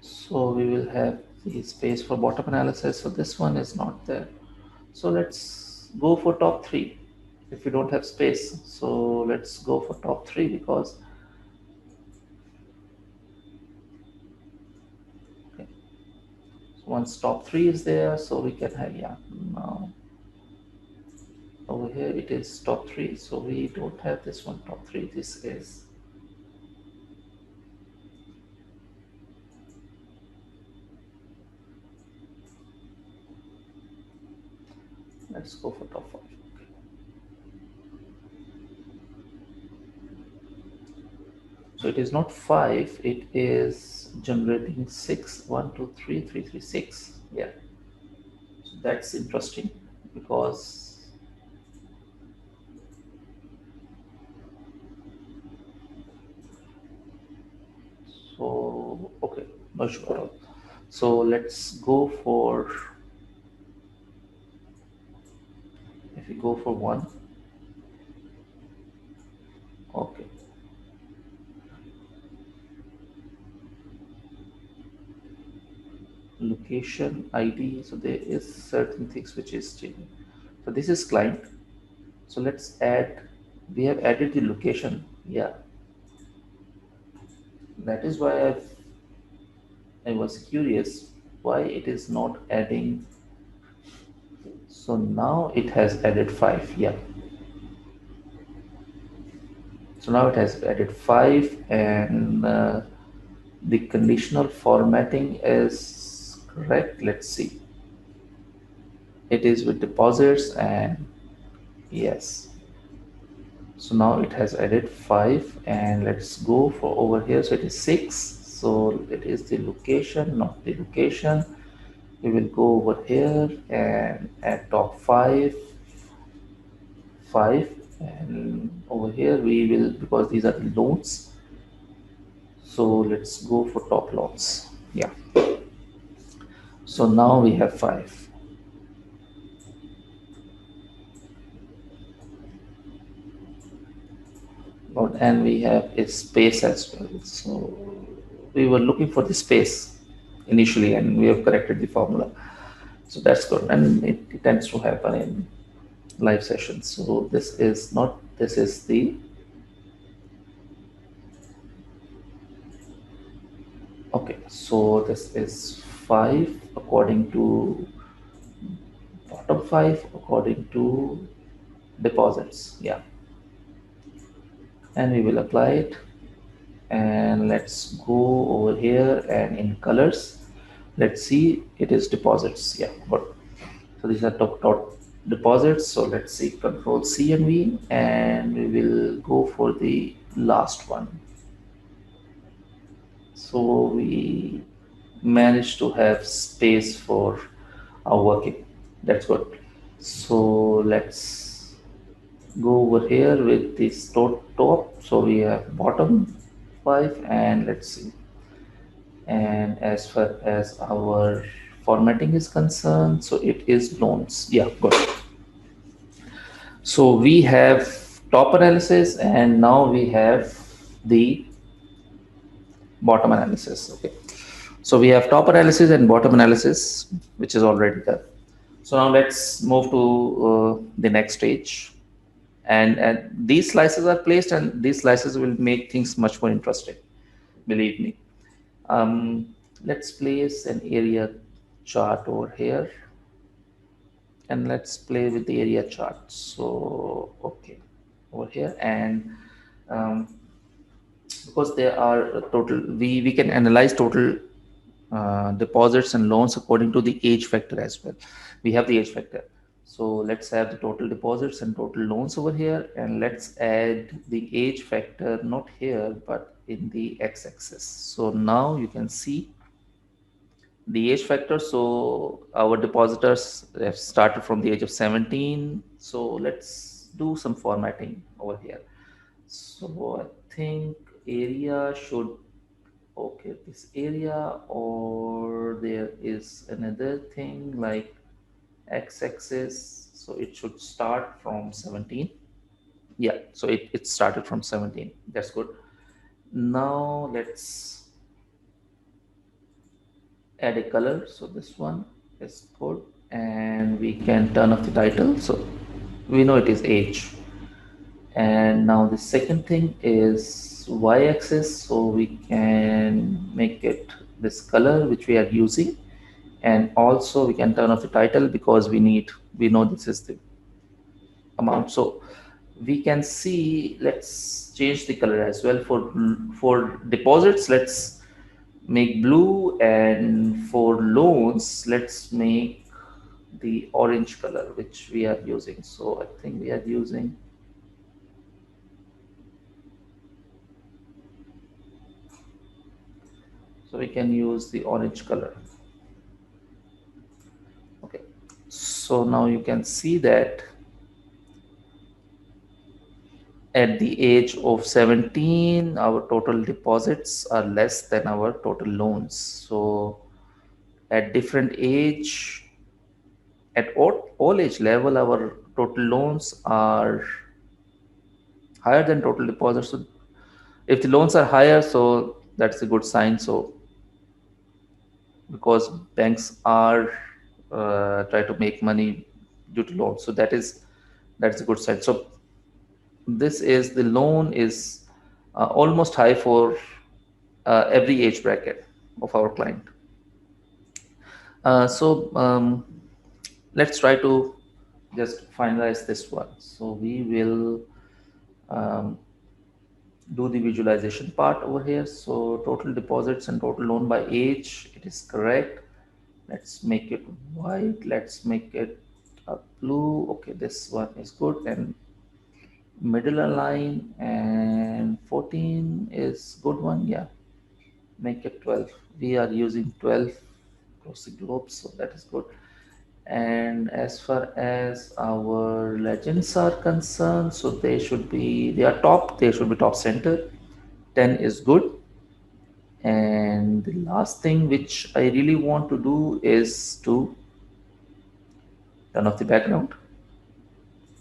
So we will have the space for bottom analysis. So this one is not there. So let's go for top three if you don't have space. So let's go for top three because okay. So once top three is there, so we can have, yeah, now over here it is top three. So we don't have this one top three. This is, let's go for top five. So it is not five, it is generating six, 1, 2, 3, 3, 3, 6. Yeah. So that's interesting because so okay, no issue at all. So let's go for, if we go for one, okay. Location ID, so there is certain things which is changing. So this is client. So let's add, we have added the location. Yeah. That is why I was curious why it is not adding. So now it has added 5. Yeah. So now it has added 5, and the conditional formatting is correct. Let's see. It is with deposits, and yes. So now it has added 5, and let's go for over here. So it is 6. So it is the location, not the location. We will go over here and add top 5, 5, and over here we will, because these are the loans. So let's go for top loans. Yeah. So now we have 5. and we have a space as well. So we were looking for the space initially, and we have corrected the formula. So that's good, and it tends to happen in live sessions. So this is not, this is the, okay, so this is 5 according to bottom 5 according to deposits. Yeah, and we will apply it. And let's go over here, and in colors, let's see, it is deposits. Yeah, good. So these are top deposits. So let's see, control C and V, and we will go for the last one. So we managed to have space for our working. That's good. So let's go over here with this top. So we have bottom 5, and let's see. And as far as our formatting is concerned, so it is loans. Yeah, good. So we have top analysis, and now we have the bottom analysis. Okay. So we have top analysis and bottom analysis, which is already done. So now let's move to the next stage. And these slices are placed, and these slices will make things much more interesting, believe me. Um, let's place an area chart over here, and let's play with the area chart. So okay, over here, and um, because there are total, we can analyze total deposits and loans according to the age factor as well. We have the age factor. So let's have the total deposits and total loans over here, and let's add the age factor not here but in the x-axis. So now you can see the age factor. So our depositors have started from the age of 17. So let's do some formatting over here. So I think area should, okay, this area, or there is another thing like x-axis. So it should start from 17. Yeah, so it started from 17. That's good. Now let's add a color. So this one is good, and we can turn off the title. So we know it is age. And now the second thing is y-axis. So we can make it this color which we are using, and also we can turn off the title because we know this is the amount. So we can see, let's change the color as well. For deposits, let's make blue, and for loans, let's make the orange color which we are using. So I think we are using, so we can use the orange color. Okay, so now you can see that at the age of 17 our total deposits are less than our total loans. So at different age, at all age level, our total loans are higher than total deposits. So if the loans are higher, so that's a good sign. So because banks are try to make money due to loans, so that's a good sign. So this is, the loan is almost high for every age bracket of our client. So let's try to just finalize this one. So we will um, do the visualization part over here. So total deposits and total loan by age, it is correct. Let's make it white. Let's make it blue. Okay, this one is good. And middle line and 14 is good one. Yeah, make it 12. We are using 12 across the globe, so that is good. And as far as our legends are concerned, so they are top, they should be top center. 10 is good. And the last thing which I really want to do is to turn off the background.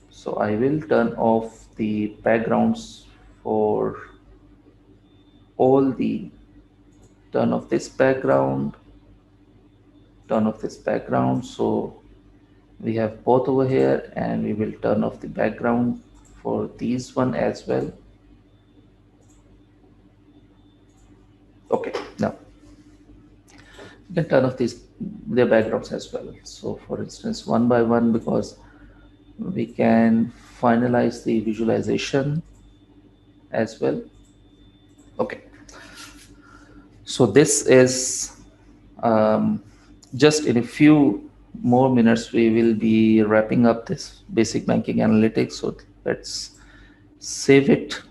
So I will turn off the backgrounds for all the turn off this background, turn off this background. So we have both over here, and we will turn off the background for these one as well. Okay, now you can turn off these their backgrounds as well. So for instance, one by one, because we can finalize the visualization as well. Okay, so this is just in a few more minutes we will be wrapping up this basic banking analytics. So let's save it.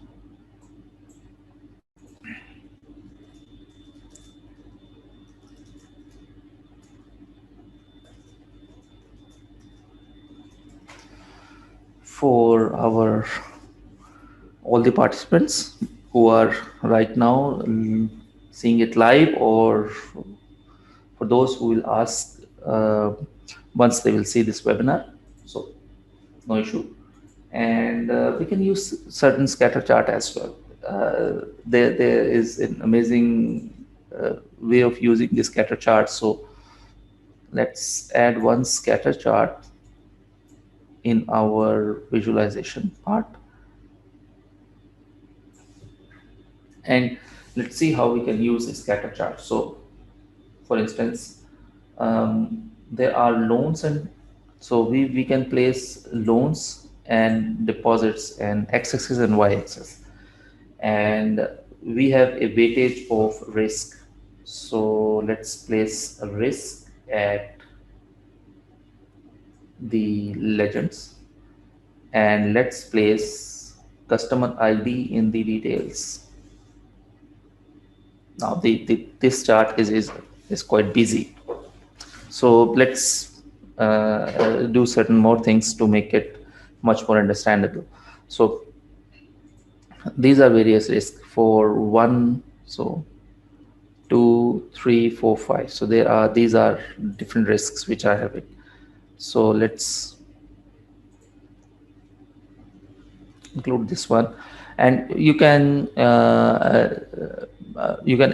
For our all the participants who are right now seeing it live, or for those who will ask once they will see this webinar. So no issue. And we can use certain scatter chart as well. There is an amazing way of using the scatter chart. So let's add one scatter chart in our visualization part, and let's see how we can use a scatter chart. So for instance, there are loans, and so we can place loans and deposits and x-axis and y-axis, and we have a weightage of risk. So let's place a risk at the legends, and let's place customer ID in the details. Now this chart is quite busy, so let's do certain more things to make it much more understandable. So these are various risks for one, so 2, 3, 4, 5. So these are different risks which I have it. So let's include this one, and you can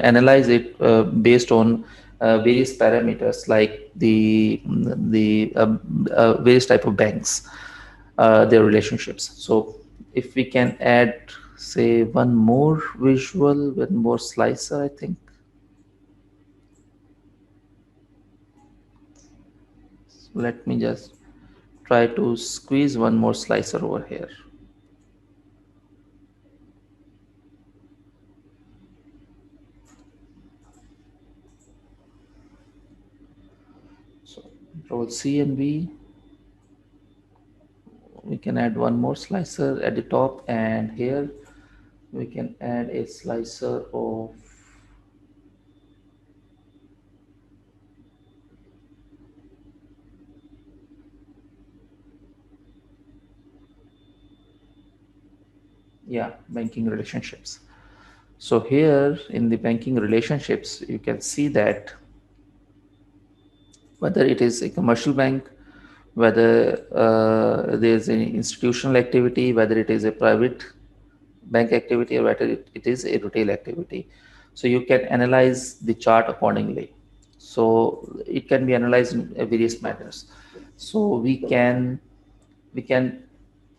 analyze it based on various parameters like the various type of banks, their relationships. So if we can add, say, one more visual, one more slicer, I think. So let me just try to squeeze one more slicer over here. So Control C and V. We can add one more slicer at the top, and here we can add a slicer of banking relationships. So here in the banking relationships, you can see that whether it is a commercial bank, whether there is an institutional activity, whether it is a private bank activity, or whether it is a retail activity. So you can analyze the chart accordingly. So it can be analyzed in various manners. So we can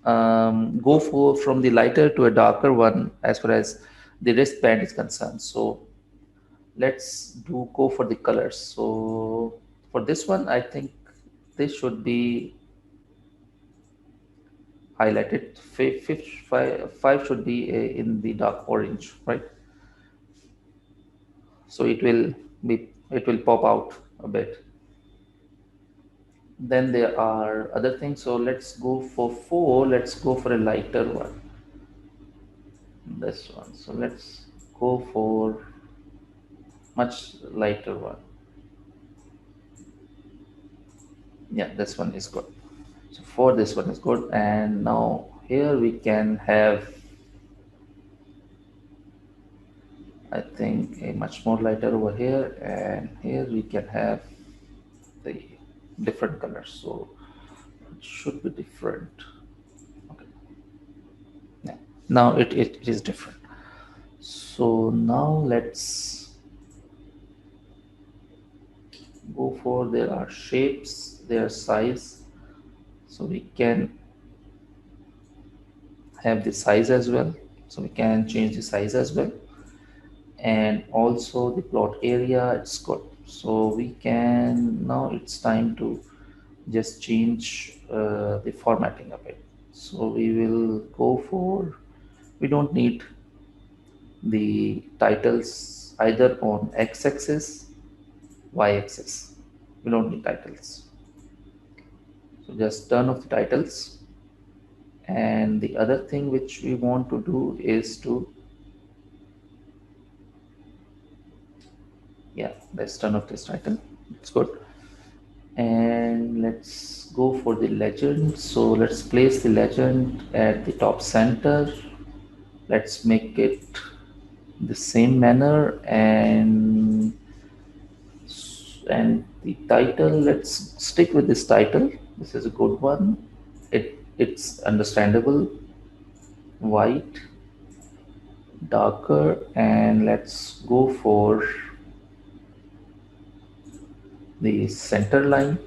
go for from the lighter to a darker one as far as the wristband is concerned. So let's go for the colors. So for this one, I think this should be highlighted. Five should be in the dark orange, right? So it will pop out a bit. Then there are other things. So let's go for 4. Let's go for a lighter one. This one. So let's go for much lighter one. Yeah, this one is good. So for this one is good. And now here we can have, I think, a much more lighter over here, and here we can have the different colors. So it should be different. Okay. Yeah. Now it is different. So now let's go for, there are shapes, their size. So we can have the size as well. So we can change the size as well. And also the plot area, it's good. So we can, now it's time to just change the formatting of it. So we will go for, we don't need the titles either on x-axis, y-axis. We don't need titles. So just turn off the titles. And the other thing which we want to do is to, yeah, let's turn off this title. It's good. And let's go for the legend. So let's place the legend at the top center. Let's make it the same manner. And the title, let's stick with this title. This is a good one. It's understandable, white, darker, and let's go for the center line.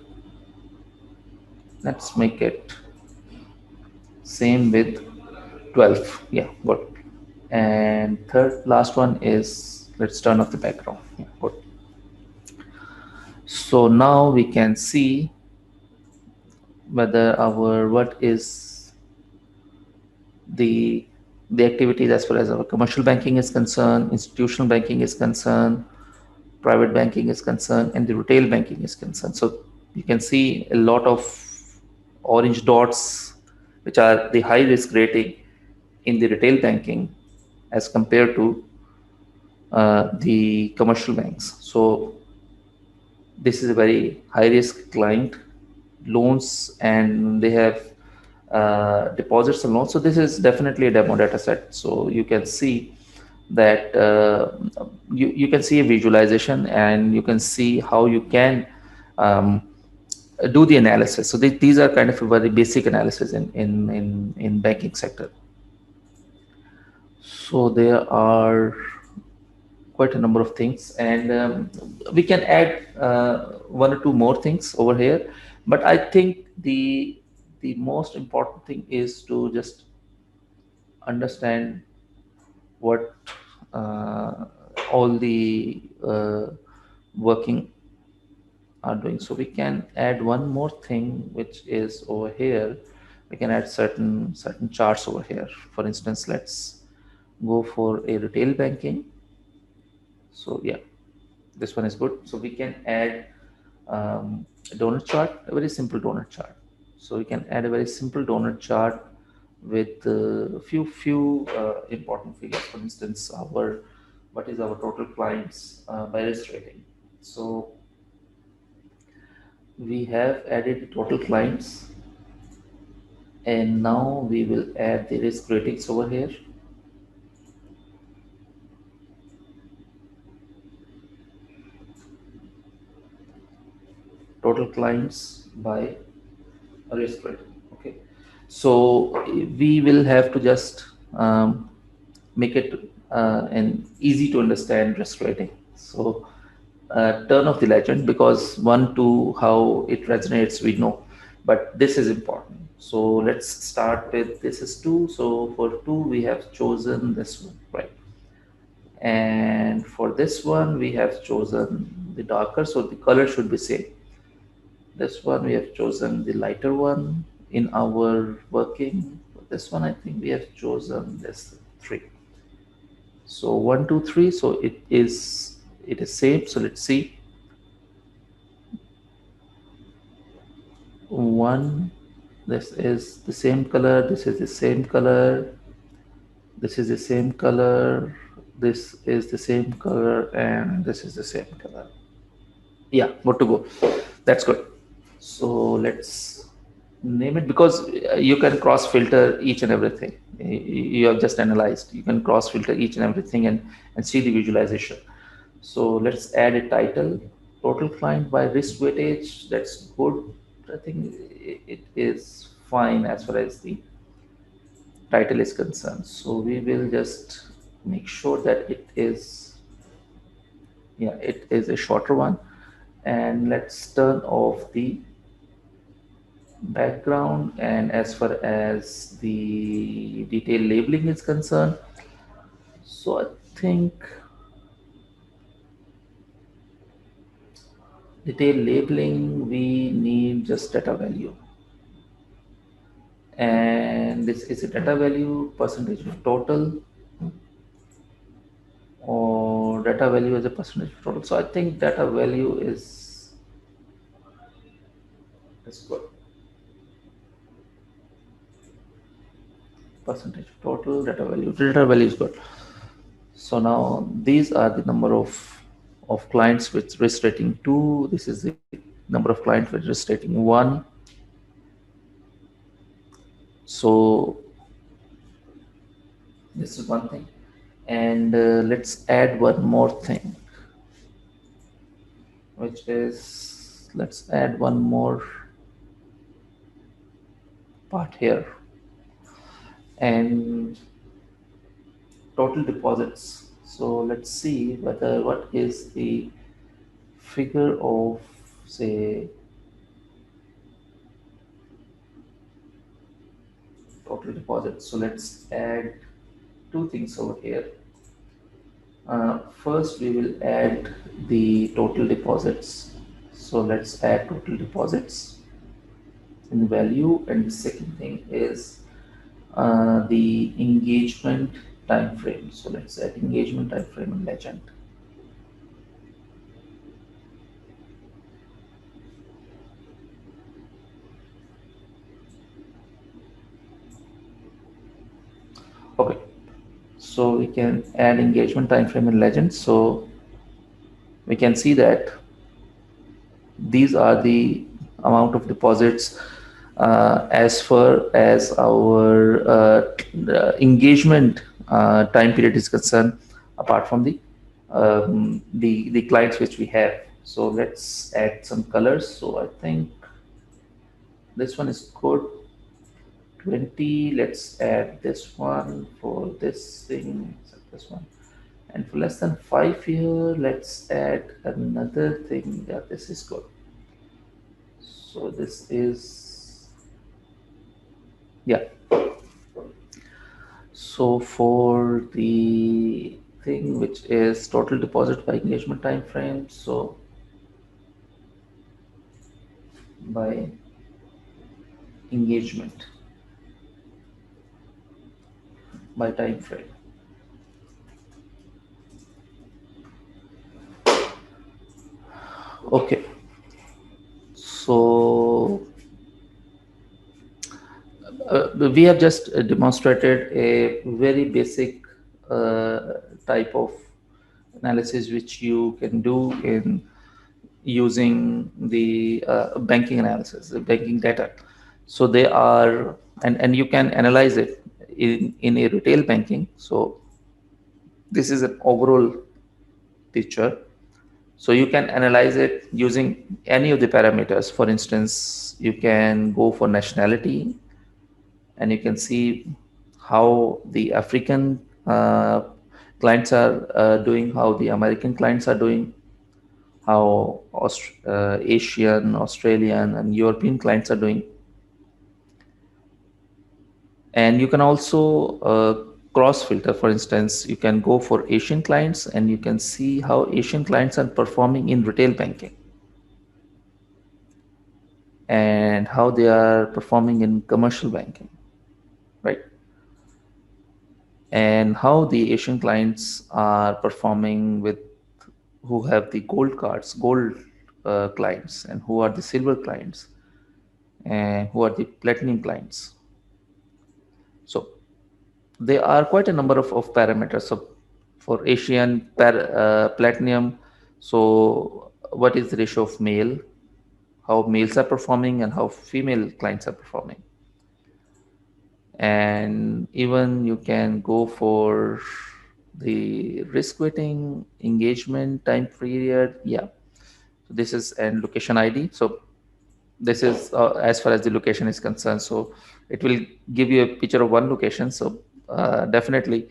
Let's make it same with 12. Yeah, good. And third last one is, let's turn off the background. Yeah, good. So now we can see whether our, what is the the activities as far as our commercial banking is concerned, institutional banking is concerned, private banking is concerned, and the retail banking is concerned. So you can see a lot of orange dots, which are the high risk rating in the retail banking as compared to the commercial banks. So this is a very high risk client loans, and they have deposits and loans. So this is definitely a demo data set. So you can see that you can see a visualization, and you can see how you can um, do the analysis. So these are kind of a very basic analysis in banking sector. So there are quite a number of things, and we can add one or two more things over here. But I think the most important thing is to just understand what all the working are doing. So we can add one more thing, which is over here. We can add certain charts over here. For instance, let's go for a retail banking. So yeah, this one is good. So we can add a donut chart, a very simple donut chart. So we can add a very simple donut chart with a few important figures. For instance, our, what is our total clients by risk rating. So we have added the total clients, and now we will add the risk ratings over here. Total clients by risk rating. Okay, so we will have to just make it an easy to understand risk rating. So turn off the legend, because one, two, how it resonates we know, but this is important. So let's start with, this is two. So for two we have chosen this one, right? And for this one we have chosen the darker, so the color should be same. This one we have chosen the lighter one in our working. This one I think we have chosen this three. So one, two, three. So it is same. So let's see. One. This is the same color. This is the same color. This is the same color. This is the same color, and this is the same color. Yeah, good to go. That's good. So let's name it, because you can cross filter each and everything. You have just analyzed. You can cross filter each and everything, and see the visualization. So let's add a title. Total client by risk weightage. That's good. I think it is fine as far as the title is concerned. So we will just make sure that it is, yeah, it is a shorter one. And let's turn off the background. And as far as the detail labeling is concerned, so I think detail labeling, we need just data value. And this is a data value, percentage of total, or data value as a percentage of total. So I think data value is good. Percentage of total, data value is good. So now these are the number of clients with risk rating 2. This is the number of clients with risk rating 1. So this is one thing. And let's add one more thing, which is, let's add one more part here. And total deposits. So let's see whether what is the figure of, say, total deposits. So let's add two things over here. First, we will add the total deposits. So let's add total deposits in value. And the second thing is the engagement time frame. So let's add engagement time frame and legend. Okay, so we can add engagement time frame and legend. So we can see that these are the amount of deposits as far as our engagement time period is concerned, apart from the clients which we have. So let's add some colors. So I think this one is good. 20. Let's add this one for this thing. This one. And for less than 5 year, let's add another thing. Yeah, this is good. So this is, yeah. So for the thing which is total deposit by engagement time frame, so by engagement by time frame. Okay. So we have just demonstrated a very basic type of analysis which you can do in using the banking analysis, the banking data. So they are, and you can analyze it in a retail banking. So this is an overall picture. So you can analyze it using any of the parameters. For instance, you can go for nationality, and you can see how the African clients are doing, how the American clients are doing, how Asian, Australian, and European clients are doing. And you can also cross filter. For instance, you can go for Asian clients and you can see how Asian clients are performing in retail banking and how they are performing in commercial banking, right? And how the Asian clients are performing with who have the gold cards, gold clients, and who are the silver clients, and who are the platinum clients. So there are quite a number of parameters. So for Asian platinum, so what is the ratio of male, how males are performing and how female clients are performing. And even you can go for the risk weighting, engagement time period. Yeah. So this is and location ID. So This is as far as the location is concerned. So it will give you a picture of one location. So definitely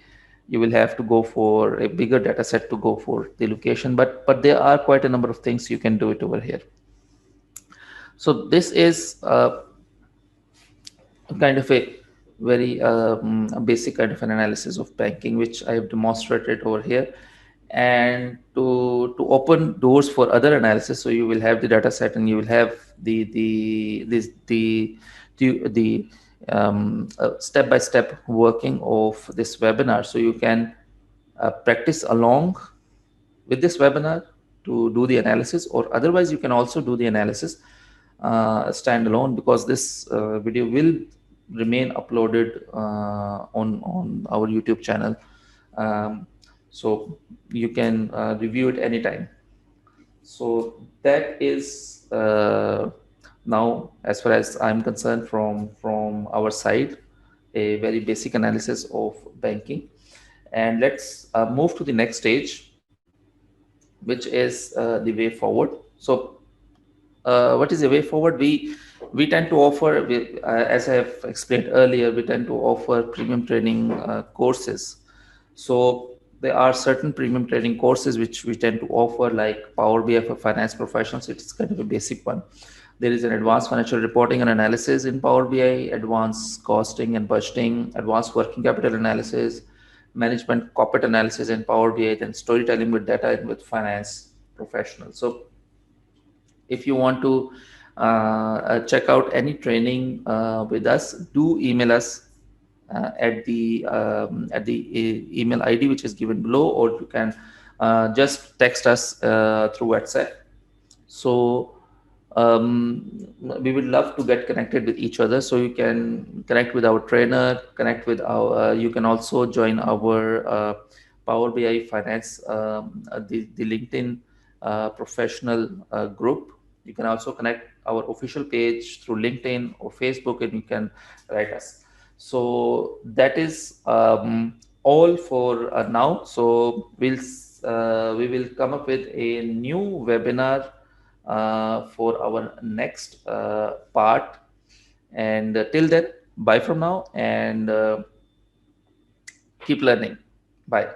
you will have to go for a bigger data set to go for the location, but there are quite a number of things you can do it over here. So this is kind of a very a basic kind of an analysis of banking, which I have demonstrated over here. And to open doors for other analysis, so you will have the data set and you will have the step by step working of this webinar, so you can practice along with this webinar to do the analysis, or otherwise you can also do the analysis standalone, because this video will remain uploaded on our YouTube channel. um, so you can review it anytime. So that is now, as far as I'm concerned, from our side, a very basic analysis of banking. And let's move to the next stage, which is the way forward. So what is the way forward? We tend to offer, as I have explained earlier, we tend to offer premium training courses. So there are certain premium training courses which we tend to offer, like Power BI for finance professionals. It's kind of a basic one. There is an advanced financial reporting and analysis in Power BI, advanced costing and budgeting, advanced working capital analysis, management corporate analysis in Power BI, then storytelling with data and with finance professionals. So if you want to check out any training with us, do email us at the email ID which is given below, or you can just text us through WhatsApp. So um, we would love to get connected with each other. So you can connect with our trainer, connect with our. You can also join our Power BI Finance, the LinkedIn professional group. You can also connect our official page through LinkedIn or Facebook, and you can write us. So that is all for now. So we will come up with a new webinar for our next part. And till then, bye from now, and keep learning. Bye.